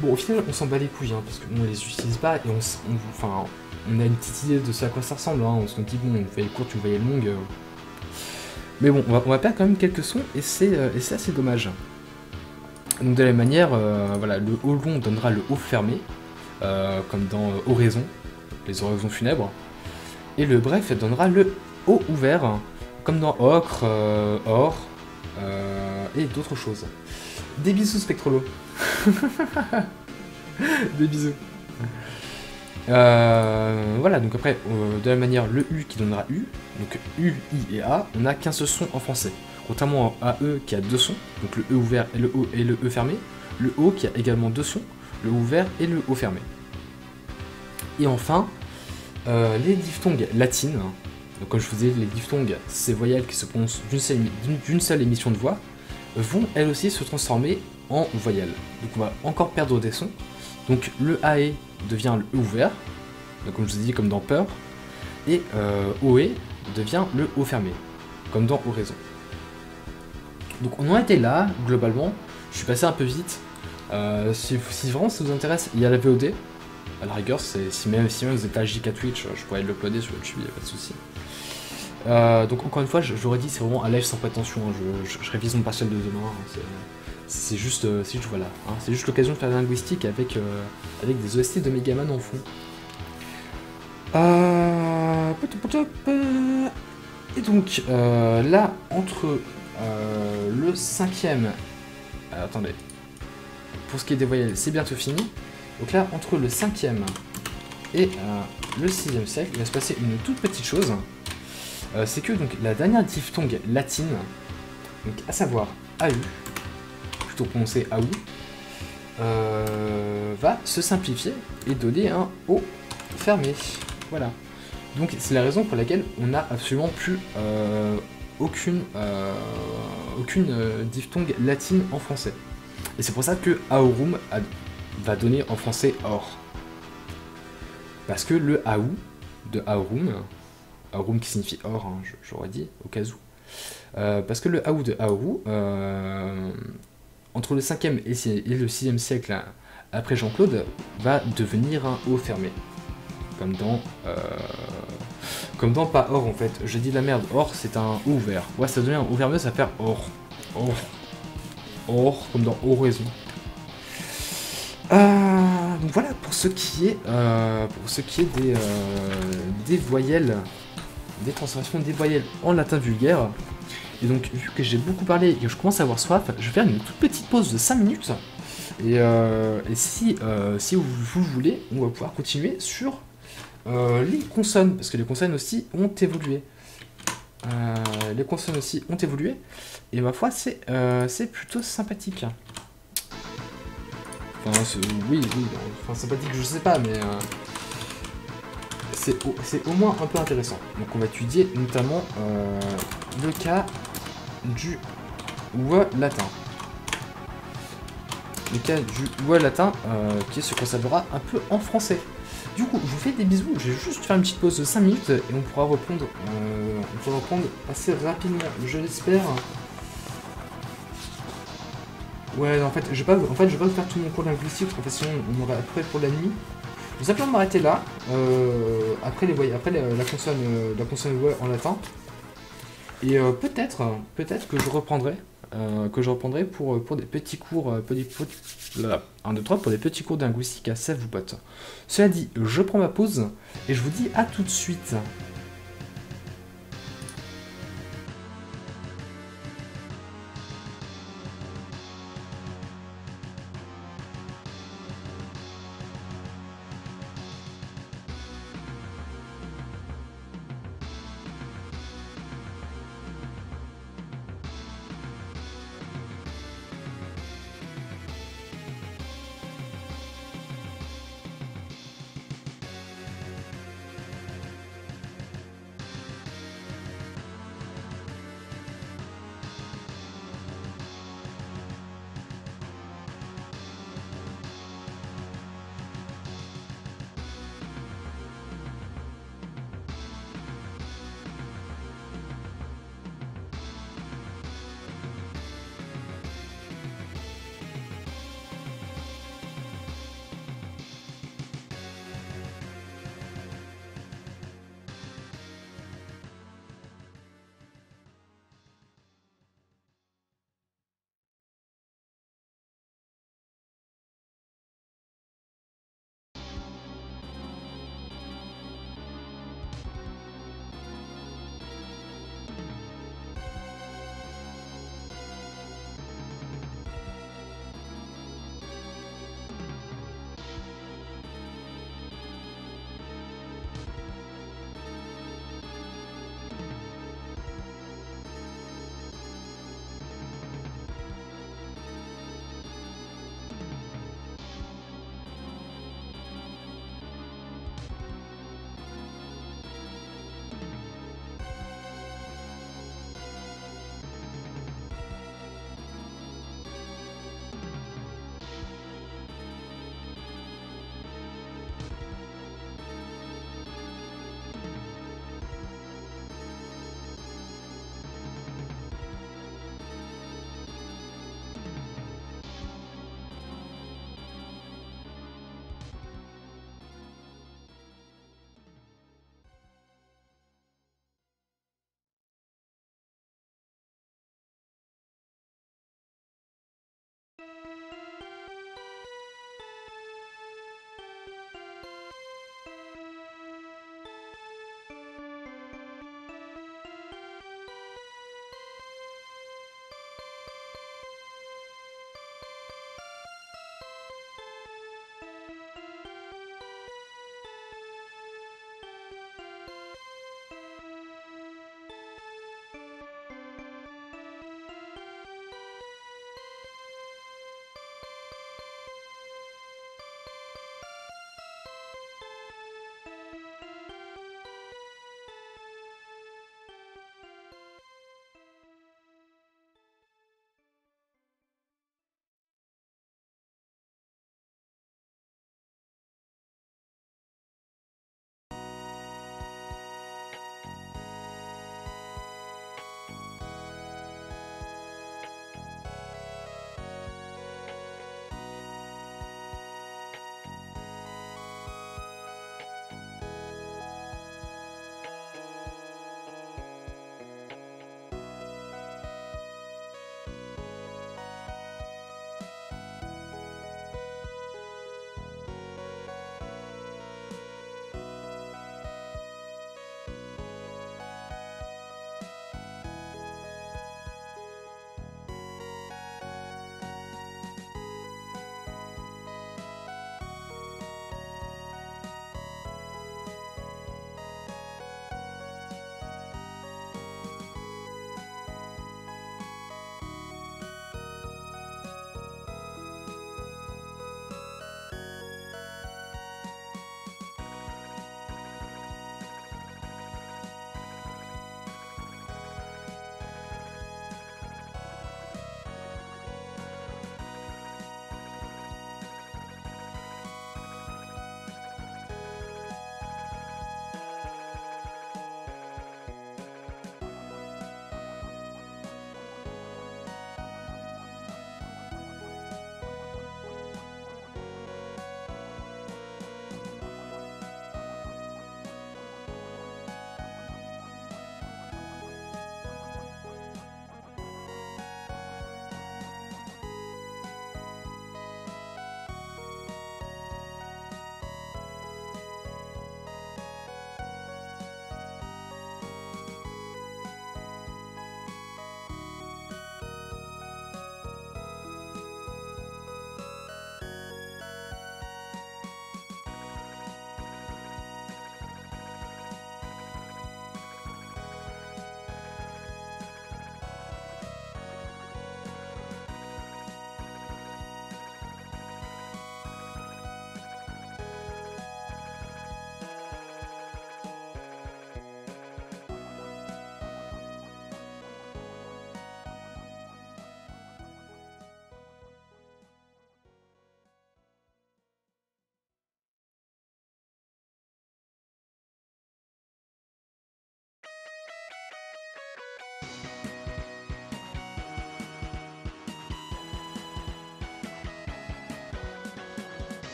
Bon, au final, on s'en bat les couilles, parce qu'on les utilise pas et on a une petite idée de ce à quoi ça ressemble. On se dit, bon, une voyelle courte, une voyelle longue. Mais bon, on va perdre quand même quelques sons et c'est assez dommage. Donc de la même manière, voilà, le O long donnera le O fermé, comme dans oraison, les oraisons funèbres. Et le bref donnera le O ouvert, comme dans ocre, or, et d'autres choses. Des bisous spectrolo. Des bisous. Voilà, donc après, de la même manière, le U qui donnera U, donc U, I et A, on n'a qu'un seul son en français. Contrairement à E qui a 2 sons, donc le E ouvert et le E fermé, le O qui a également 2 sons, le O ouvert et le O fermé. Et enfin, les diphtongues latines, donc comme je vous disais, les diphtongues, ces voyelles qui se prononcent d'une seule émission de voix, vont elles aussi se transformer en voyelles. Donc on va encore perdre des sons. Donc le AE devient le E ouvert, donc comme je vous ai dit, comme dans Peur, et OE devient le O fermé, comme dans Oraison. Donc on en était là, globalement, je suis passé un peu vite. Si vraiment ça vous intéresse, il y a la VOD, à la rigueur, si même vous êtes à JK Twitch, je pourrais l'uploader sur YouTube, il n'y a pas de souci. Donc encore une fois, je l'aurais dit, c'est vraiment un live sans prétention, hein. Je révise mon partiel de demain, hein. C'est juste voilà, hein. C'est juste l'occasion de faire de la linguistique avec des OST de Megaman en fond. Et donc là, entre le 5ème... attendez, pour ce qui est des voyelles, c'est bientôt fini. Donc là, entre le 5ème et le 6ème siècle, il va se passer une toute petite chose. C'est que donc la dernière diphtongue latine, donc à savoir AU, plutôt prononcé AU, va se simplifier et donner un O fermé. Voilà. Donc c'est la raison pour laquelle on n'a absolument plus aucune diphtongue latine en français. Et c'est pour ça que Aorum va donner en français or. Parce que le AU de Aorum, Aorum qui signifie or, hein, j'aurais dit au cas où. Parce que le AU de Aoru, entre le 5e et le 6e siècle après Jean-Claude, va devenir un O fermé. Comme dans pas or en fait. Je dis de la merde, or c'est un O ouvert. Ouais, ça devient un O fermé, ça va faire or. Or. Or, comme dans oraison. Donc voilà pour ce qui est des voyelles, des transformations des voyelles en latin vulgaire. Et donc vu que j'ai beaucoup parlé et que je commence à avoir soif, je vais faire une toute petite pause de 5 minutes. Et si vous voulez, on va pouvoir continuer sur les consonnes, parce que les consonnes aussi ont évolué. Et ma foi, c'est plutôt sympathique. Enfin, oui, enfin sympathique, je sais pas, mais c'est au moins un peu intéressant. Donc on va étudier notamment le cas du OUE latin. Le cas du OUE latin qui se conservera un peu en français. Du coup, je vous fais des bisous, je vais juste faire une petite pause de 5 minutes et on pourra reprendre assez rapidement, je l'espère. Ouais, en fait, je vais pas vous faire tout mon cours linguistique parce que sinon on aurait après pour la nuit. Je vais simplement m'arrêter là, après la consonne ouais en latin. Et peut-être que je reprendrai pour des petits cours, pour des petits cours de linguistique à Sèvres ou potes. Cela dit, je prends ma pause et je vous dis à tout de suite.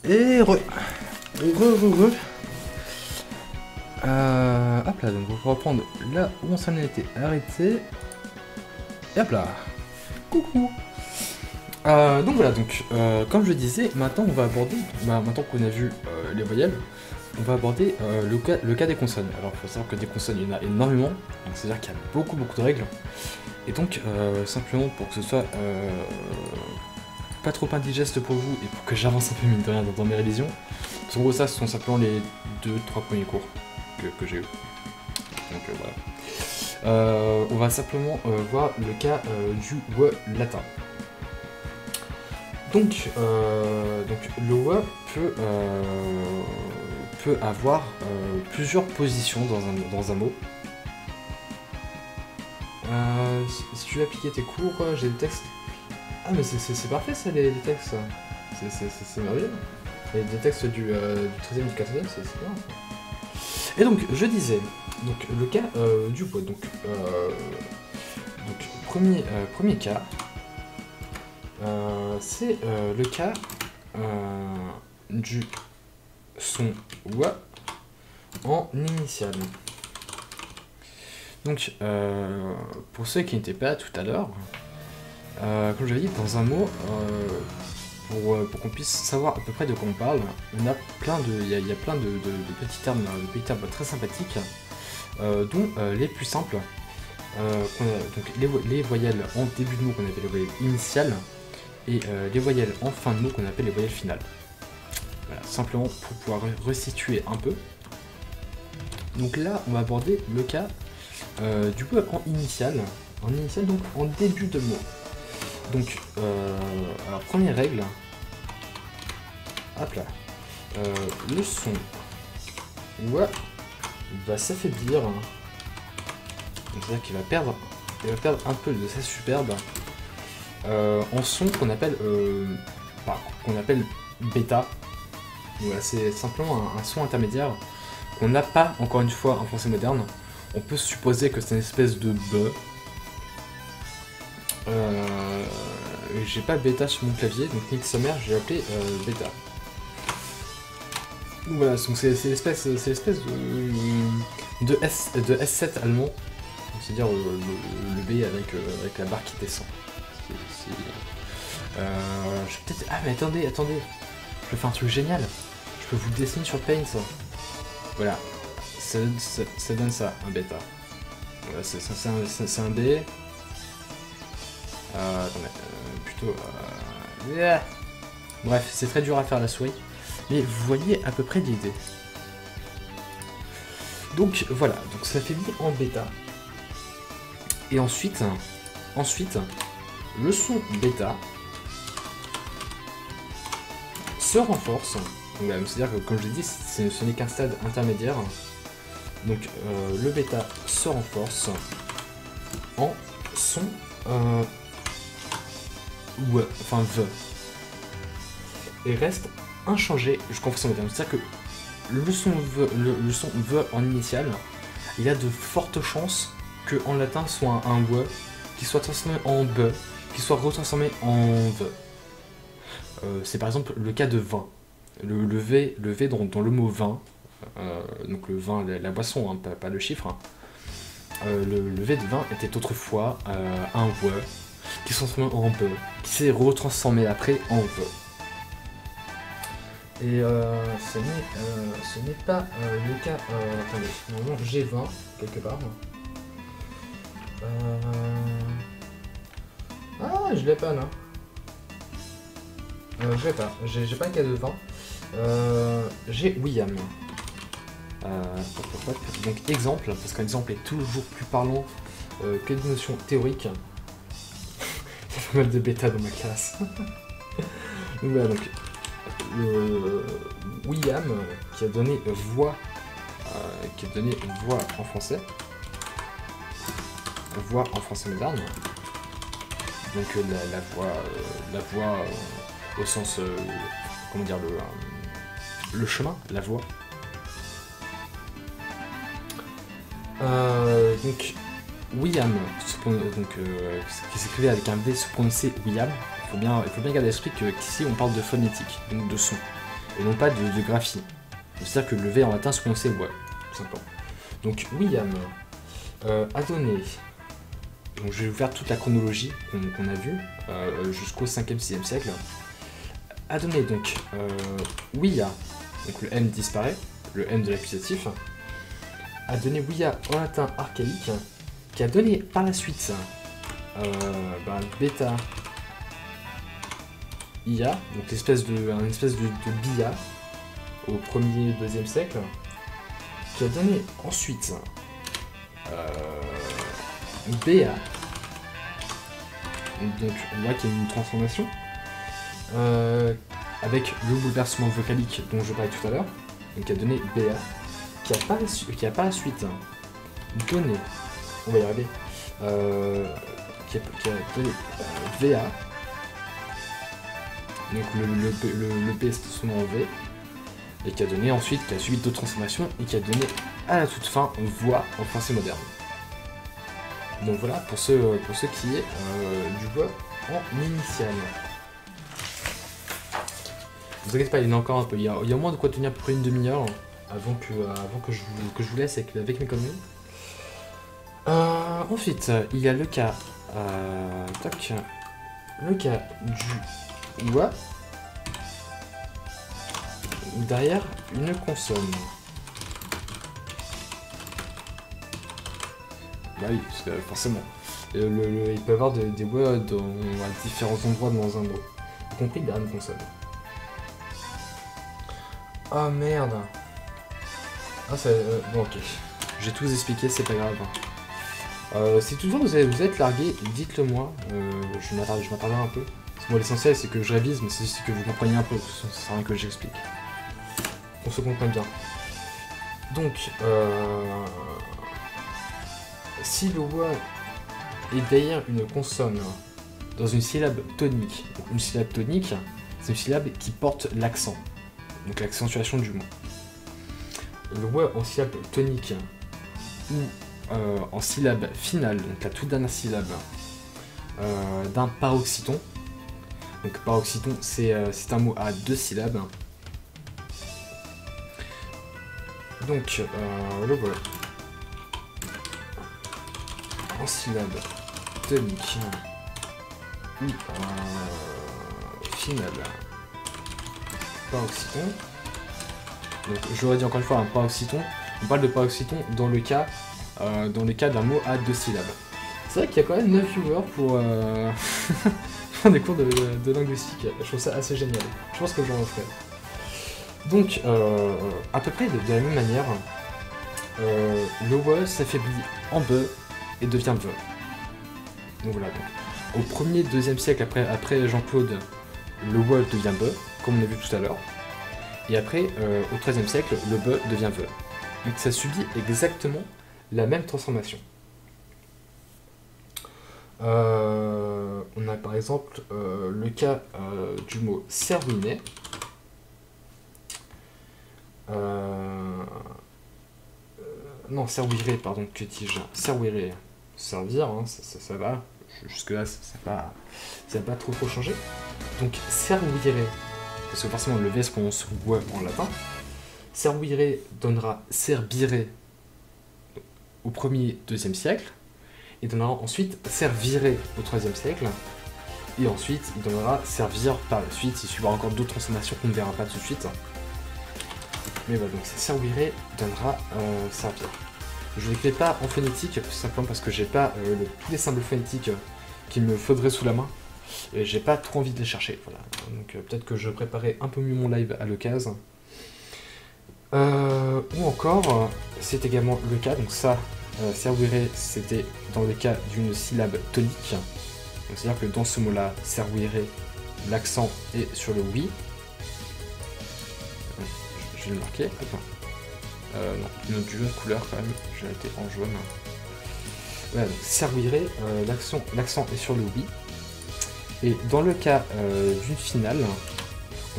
Et re. Hop là, donc on va reprendre là où on s'en était arrêté. Et hop là. Coucou. Donc voilà, donc comme je disais, maintenant on va aborder, maintenant qu'on a vu les voyelles, on va aborder le cas des consonnes. Alors il faut savoir que des consonnes, il y en a énormément, donc c'est-à-dire qu'il y a beaucoup de règles. Et donc simplement pour que ce soit pas trop indigeste pour vous et pour que j'avance un peu mine de rien dans mes révisions, parce qu'en gros ça ce sont simplement les 2-3 premiers cours que j'ai eu. Donc voilà. On va simplement voir le cas du WE latin. Donc le WE peut avoir plusieurs positions dans un mot. Si tu veux appliquer tes cours, j'ai des textes. Ah mais c'est parfait ça les textes. C'est merveilleux. Les textes du 13e, du 14e, c'est bien. Et donc je disais, donc le cas du WE. Donc premier cas. C'est le cas du son WE en initiale. Donc, pour ceux qui n'étaient pas là tout à l'heure, comme je l'ai dit, dans un mot, pour qu'on puisse savoir à peu près de quoi on parle, on a plein de, il y a plein de petits termes très sympathiques, dont les plus simples. Donc les voyelles en début de mot qu'on appelle les voyelles initiales et les voyelles en fin de mot qu'on appelle les voyelles finales. Voilà, simplement pour pouvoir resituer un peu. Donc là, on va aborder le cas du WE en initiale, donc en début de mot. Donc, alors première règle, hop là, le son WE va s'affaiblir. Donc c'est-à-dire qu'il va perdre un peu de sa superbe en son qu'on appelle bêta. Voilà, c'est simplement un son intermédiaire qu'on n'a pas, encore une fois, en français moderne. On peut supposer que c'est une espèce de B. J'ai pas bêta sur mon clavier, donc nique sa mère, j'ai appelé bêta. Donc voilà, donc c'est l'espèce de S7 allemand. C'est-à-dire le B avec la barre qui descend. Je vais peut-être... Ah mais attendez, je peux faire un truc génial. Je peux vous le dessiner sur Paint. Voilà, ça donne ça, un bêta. Voilà, c'est un B. Attendez, plutôt... yeah. Bref, c'est très dur à faire à la souris. Mais vous voyez à peu près l'idée. Donc voilà, donc ça fait mis en bêta. Et ensuite, le son bêta se renforce. C'est-à-dire que, comme je l'ai dit, ce n'est qu'un stade intermédiaire. Donc, le bêta se renforce en son WE, enfin VE. Et reste inchangé jusqu'en fonction moderne. C'est-à-dire que le son VE en initial, il y a de fortes chances que en latin soit un WE qui soit transformé en BE, qui soit retransformé en VE. C'est par exemple le cas de vin. Le V dans le mot vin, donc le vin, la boisson, hein, pas le chiffre, hein. Le V de vin était autrefois un WE qui s'est transformé en BE, qui s'est retransformé après en VE. Et ce n'est pas le cas. Attendez, normalement j'ai 20 quelque part. Ah, je l'ai pas là. Je l'ai pas. J'ai pas un cas de 20. J'ai William. Donc exemple, parce qu'un exemple est toujours plus parlant que des notions théoriques. Il y a pas mal de bêta dans ma classe. Donc voilà, donc William qui a donné voix en français. Voix en français moderne. Donc la voix au sens comment dire le chemin, la voie. Donc William, qui s'écrivait avec un V, se prononçait William. Il faut bien garder à l'esprit qu'ici on parle de phonétique, donc de son. et non pas de graphie. C'est-à-dire que le V en latin se prononçait ouais, tout simplement. Donc William a donné, donc je vais vous faire toute la chronologie qu'on a vue jusqu'au 5e, 6e siècle, a donné donc Wia, donc le M disparaît, le M de l'accusatif, a donné Wia en latin archaïque, qui a donné par la suite bêta IA, donc un espèce de BIA au 1er, 2e siècle, qui a donné ensuite BA, donc on voit qu'il y a une transformation avec le bouleversement vocalique dont je parlais tout à l'heure, donc qui a donné BA, qui a par la suite donné, on va y arriver, qui a donné VA, donc le B se transforme en V, et qui a donné ensuite, qui a suivi d'autres transformations, et qui a donné à la toute fin voix en français moderne. Donc voilà pour ce qui est du voix en initial. Ne vous inquiétez pas, il y en a encore un peu, il y a au moins de quoi tenir à peu près une demi-heure avant que je vous laisse avec mes conneries. Ensuite, il y a le cas, le cas du voix derrière une consonne. Bah oui, parce que forcément, il peut y avoir des voix à différents endroits dans un mot, y compris derrière une consonne. Ah merde. Ah ça... bon ok, j'ai tout expliqué, c'est pas grave. Si toujours vous êtes largué, dites-le moi, je m'attarderai un peu. Bon, l'essentiel c'est que je révise, mais c'est juste que vous compreniez un peu, ça sert à rien que j'explique. On se comprend bien. Donc, si le voix est derrière une consonne dans une syllabe tonique, donc une syllabe tonique, c'est une syllabe qui porte l'accent, donc l'accentuation du mot. Le voix en syllabe tonique ou en syllabe finale, donc la toute dernière syllabe d'un paroxyton. Donc paroxyton, c'est un mot à 2 syllabes. Donc le voix en syllabe tonique ou finale paroxyton. Donc je redis encore une fois un paroxyton. On parle de paroxyton dans le cas d'un mot à 2 syllabes. C'est vrai qu'il y a quand même 9 viewers pour des cours de linguistique. Je trouve ça assez génial. Je pense que j'en referai. Donc, à peu près de la même manière, le voix s'affaiblit en be et devient ve. Donc voilà. Donc, au 1er, 2e siècle après Jean-Claude, le voix devient be, comme on a vu tout à l'heure. Et après, au 13e siècle, le be devient ve. Donc ça subit exactement la même transformation. On a par exemple le cas du mot servinet. Non, servirait, pardon, que dis-je, servirait, servir, hein, ça va, jusque-là, ça va pas trop changer. Donc, servirait, parce que forcément le V se prononce ouais en latin, servirait donnera servirait au 1er, 2e siècle, il donnera ensuite servirait au 3e siècle, et ensuite il donnera servir par la suite, il suivra encore d'autres transformations qu'on ne verra pas tout de suite. Mais voilà, donc c'est servirait donnera servir. Je ne l'écris pas en phonétique, tout simplement parce que j'ai pas tous les symboles phonétiques qu'il me faudrait sous la main, et j'ai pas trop envie de les chercher. Voilà. Donc peut-être que je préparais un peu mieux mon live à l'occasion. Ou encore, c'est également le cas, donc ça, servirait, c'était dans le cas d'une syllabe tonique. C'est-à-dire que dans ce mot-là, servirait, l'accent est sur le oui. Je vais le marquer. Non, une autre jaune couleur quand même, j'ai été en jaune. Voilà, donc servirait, l'accent est sur le oui. Et dans le cas d'une finale,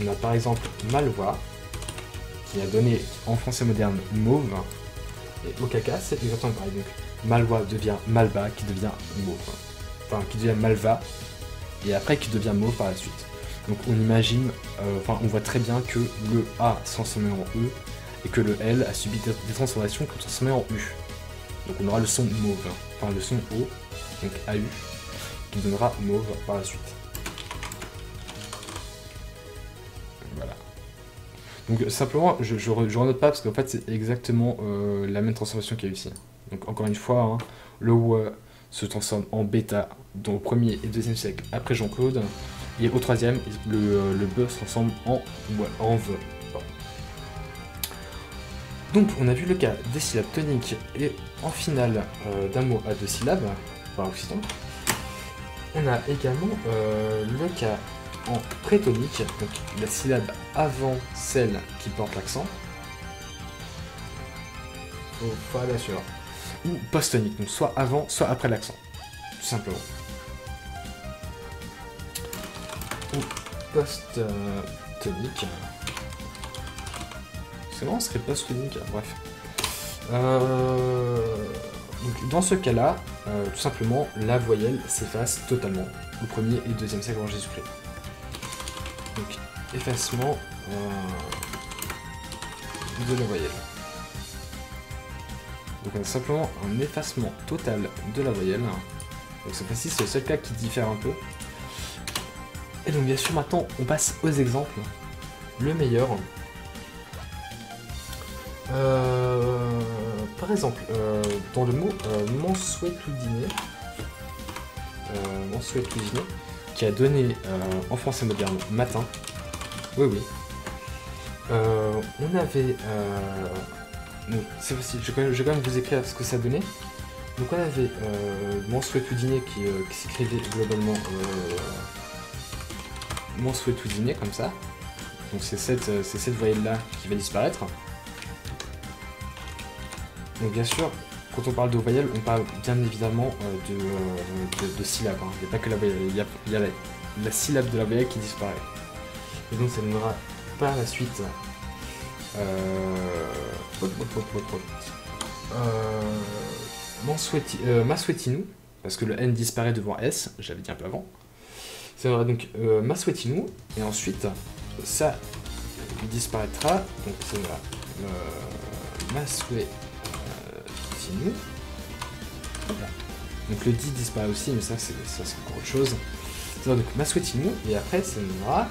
on a par exemple malvoie, qui a donné en français moderne mauve, et au caca c'est exactement pareil. Donc malvoie devient malva, qui devient mauve. Enfin, qui devient malva, et après qui devient mauve par la suite. Donc on imagine, enfin on voit très bien que le A s'est transformé en E et que le L a subi des transformations pour transformer en U. Donc on aura le son mauve, enfin le son O, donc AU, qui donnera mauve par la suite. Voilà. Donc simplement, je renote pas parce qu'en fait c'est exactement la même transformation qu'il y a ici. Donc encore une fois, hein, le WE se transforme en bêta dans le premier et deuxième siècle après Jean-Claude, et au troisième, le BE se transforme en VE. Donc on a vu le cas des syllabes toniques et en finale d'un mot à 2 syllabes, par occitan. On a également le cas en prétonique, donc la syllabe avant celle qui porte l'accent. Faut aller sûr. Ou post-tonique, donc soit avant, soit après l'accent, tout simplement. Ou post-tonique. C'est marrant, ce serait post-tonique, bref. Donc dans ce cas-là, tout simplement, la voyelle s'efface totalement au 1er et 2e siècle avant Jésus-Christ. Donc effacement de la voyelle. Donc on a simplement un effacement total de la voyelle. Donc cette fois-ci, c'est le seul cas qui diffère un peu. Et donc bien sûr, maintenant, on passe aux exemples. Le meilleur. Par exemple, dans le mot mansuétudiner, qui a donné en français moderne matin. Oui, oui. On avait... donc, c'est facile, je vais quand même vous écrire ce que ça donnait. Donc on avait mansuétudiner qui s'écrivait globalement mansuétudiner comme ça. Donc c'est cette voyelle-là qui va disparaître. Donc bien sûr, quand on parle de voyelle, on parle bien évidemment de syllabes. Hein. Il n'y a pas que la voyelle, il y a la syllabe de la voyelle qui disparaît. Et donc ça donnera par la suite Massuetinu, parce que le N disparaît devant S, j'avais dit un peu avant. Ça donnera donc Massuetinu, et ensuite ça disparaîtra, donc ça donnera Massuetinu. Voilà. Donc le dit disparaît aussi, mais ça c'est encore autre chose. Ça donnera donc Massuetinu, et après ça donnera,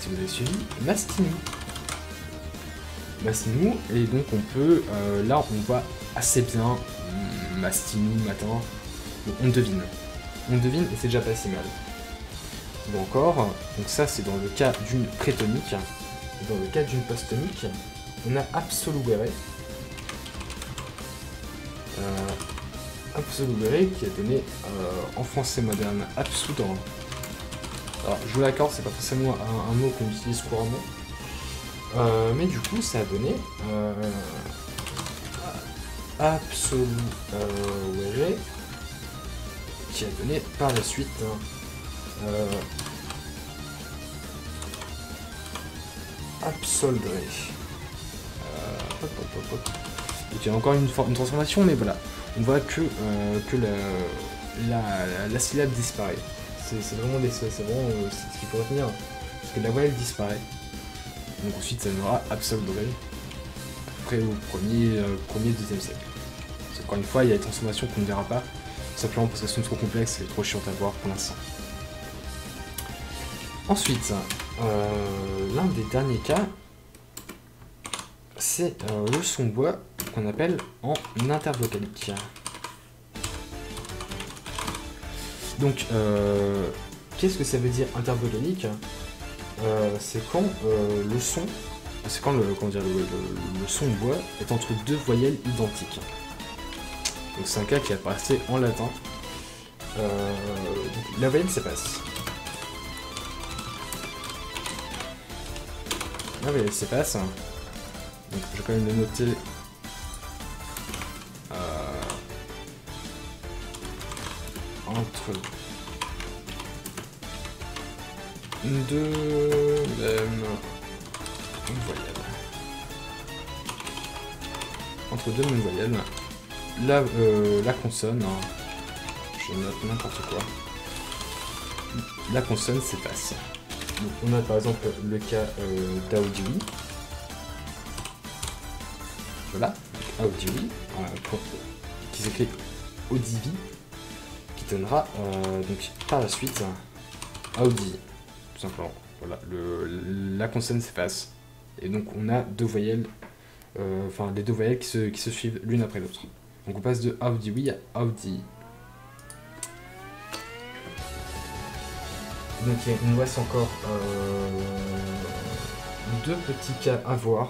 si vous avez suivi, Mastinu. Mastinu, et donc on peut, là on voit assez bien Mastinu, matin, donc on devine et c'est déjà pas si mal. Ou encore, donc ça c'est dans le cas d'une prétonique, dans le cas d'une post-tonique, on a absoluere, qui a donné en français moderne absoudre. Alors je vous l'accorde, c'est pas forcément un mot qu'on utilise couramment. Mais du coup, ça a donné absoluere, qui a donné par la suite absoldre. Donc il y a encore une transformation, mais voilà, on voit que la syllabe disparaît. C'est vraiment ce qu'il faut retenir, parce que la voyelle disparaît. Donc ensuite ça donnera absoldre, après au 1er-2e siècle. Parce encore une fois, il y a des transformations qu'on ne verra pas, simplement parce qu'elles sont trop complexes et trop chiantes à voir pour l'instant. Ensuite, l'un des derniers cas, c'est le son bois qu'on appelle en intervocalique. Donc, qu'est-ce que ça veut dire intervocalique? C'est quand le son, le son bois est entre deux voyelles identiques. Donc c'est un cas qui apparaissait en latin. La voyelle s'efface. La voyelle s'efface. Donc je vais quand même le noter. Entre deux mêmes voyelles. Entre deux mêmes voyelles, la consonne, je note n'importe quoi, la consonne s'efface. Donc, on a par exemple le cas d'Audioui. Voilà, Audioui, qui s'écrit Audivi, qui donnera donc par la suite Audi, tout simplement. Voilà, la consonne s'efface. Et donc on a deux voyelles, enfin les deux voyelles qui se suivent l'une après l'autre. Donc on passe de Audioui à Audi. Donc il nous reste encore deux petits cas à voir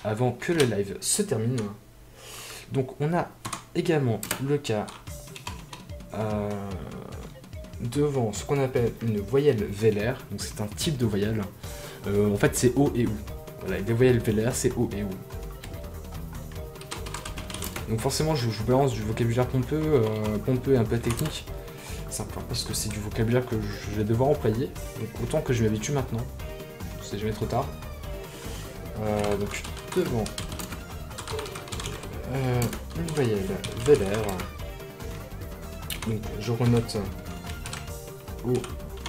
avant que le live se termine. Donc on a également le cas devant ce qu'on appelle une voyelle vélaire. Donc c'est un type de voyelle. En fait c'est O et OU. Voilà, des voyelles vélaires c'est O et OU. Donc forcément je vous balance du vocabulaire pompeux et un peu technique. Simplement parce que c'est du vocabulaire que je vais devoir employer. Donc autant que je m'habitue maintenant. C'est jamais trop tard. Donc devant une voyelle vélaire. Donc je renote O,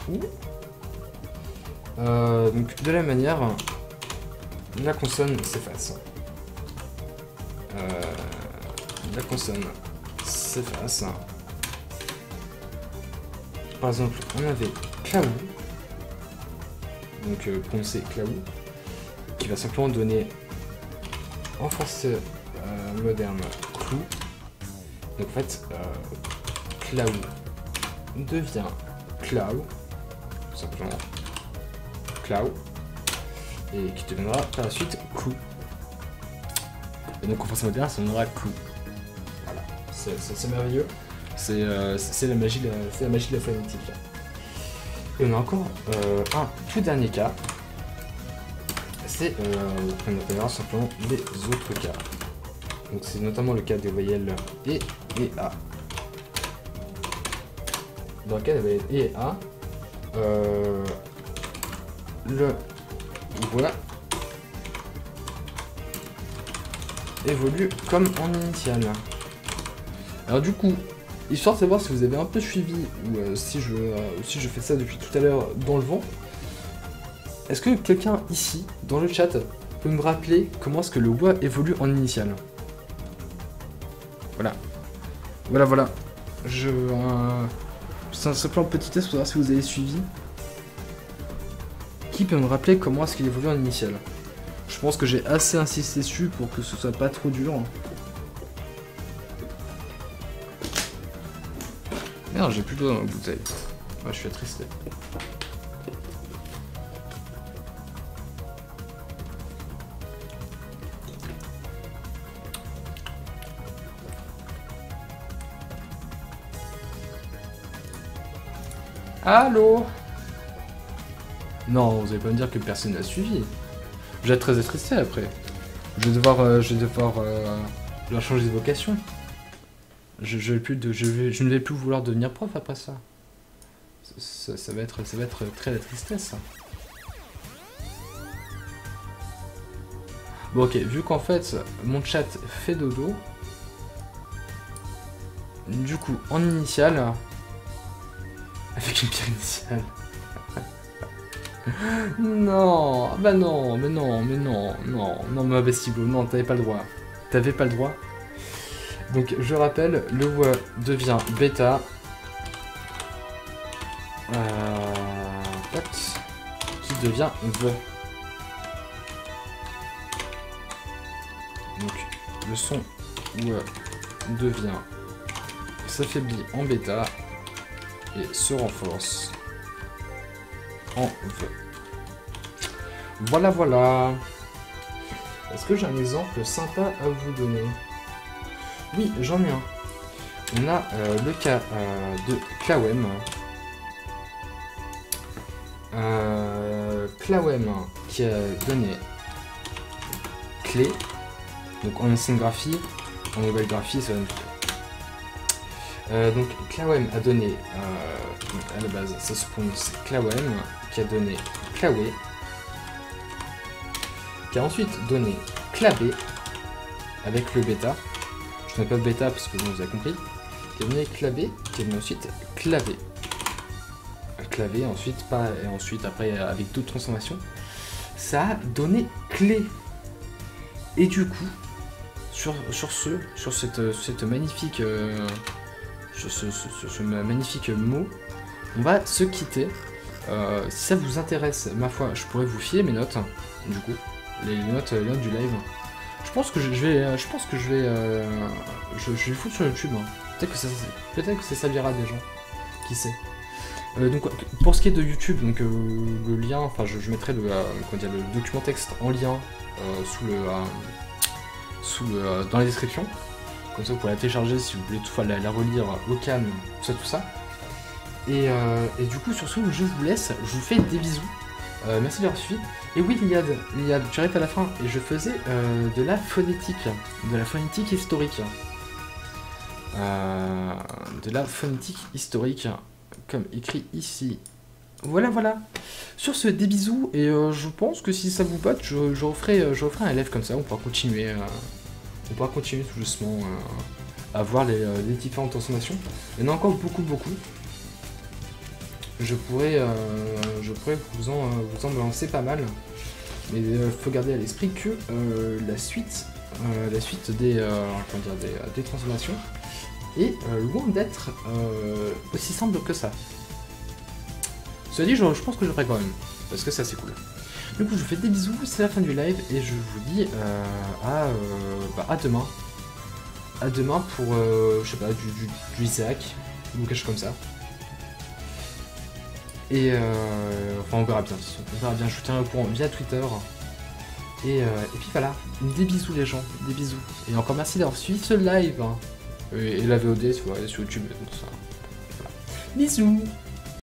OU. Donc de la manière, la consonne s'efface. La consonne s'efface. Par exemple, on avait Klaou, donc prononcé Klaou, qui va simplement donner en français moderne clou. Donc en fait, Klaou devient Clau, tout simplement Clau, et qui deviendra par la suite clou. Et donc en français moderne, ça donnera clou. Voilà, c'est merveilleux. C'est la magie de la phonétique. Et on a encore un tout dernier cas. C'est qu'on appellera simplement les autres cas. Donc c'est notamment le cas des voyelles E et A. Dans le cas des voyelles E et A, le voilà évolue comme en initial. Alors du coup, histoire de savoir si vous avez un peu suivi ou si je fais ça depuis tout à l'heure dans le vent, est-ce que quelqu'un ici, dans le chat, peut me rappeler comment est-ce que le wa évolue en initial? Voilà. Voilà. C'est un simple petit test pour savoir si vous avez suivi. Qui peut me rappeler comment est-ce qu'il évolue en initial? Je pense que j'ai assez insisté dessus pour que ce soit pas trop dur. Merde, j'ai plus d'eau dans la bouteille. Ouais, je suis attristé. Allô? Non, vous allez pas me dire que personne n'a suivi. Je vais être très attristé après. Je vais devoir changer de vocation. Je ne vais plus vouloir devenir prof après ça. Ça va être très la tristesse. Ça. Bon ok, vu qu'en fait mon chat fait dodo, du coup en initial, avec une pierre initiale. Non, bah non, mais non, ma vestibule, non, t'avais pas le droit. T'avais pas le droit. Donc je rappelle, le wa devient bêta. Qui devient v. Donc le son wa devient s'affaiblit en bêta et se renforce en v. Voilà. Est-ce que j'ai un exemple sympa à vous donner? Oui, j'en ai un. On a le cas de Clawem. Clawem qui a donné clé. Donc en ancienne graphie, en nouvelle graphie, ça donne clé. Donc Clawem a donné, à la base, ça se prononce Clawem, qui a donné Clawé, qui a ensuite donné Clabé avec le bêta. Je n'ai pas de bêta parce que vous avez compris. Qui a donné Clabé, qui a donné ensuite Clavé. clavé, ensuite pas, et ensuite après avec d'autres transformations, ça a donné clé. Et du coup, sur cette magnifique, ce magnifique mot, on va se quitter. Si ça vous intéresse, ma foi, je pourrais vous filer mes notes, du coup, les notes du live. Je pense que je vais foutre sur YouTube. Hein. Peut-être que ça servira à des gens. Qui sait. Donc pour ce qui est de YouTube, donc le lien, enfin je mettrai le document texte en lien dans la description. Comme ça vous pourrez la télécharger si vous voulez toutefois la relire au calme, tout ça. Et du coup sur ce, je vous laisse, je vous fais des bisous. Merci d'avoir suivi. Et oui Liad, tu arrêtes à la fin. Et je faisais de la phonétique historique. De la phonétique historique, comme écrit ici. Voilà. Sur ce, des bisous. Et je pense que si ça vous botte, je referai un live comme ça. On pourra continuer tout doucement à voir les différentes transformations. Il y en a encore beaucoup. Je pourrais vous en balancer pas mal, mais faut garder à l'esprit que la suite des transformations est loin d'être aussi simple que ça. Cela dit, je pense que je le ferai quand même, parce que ça c'est cool. Du coup, je vous fais des bisous, c'est la fin du live, et je vous dis à demain. À demain pour, je sais pas, du Isaac, ou quelque chose comme ça. Et enfin on verra bien, je vous tiendrai au courant via Twitter. Et puis voilà, des bisous les gens, des bisous. Et encore merci d'avoir suivi ce live. Hein. Et la VOD sur YouTube et tout ça. Voilà. Bisous.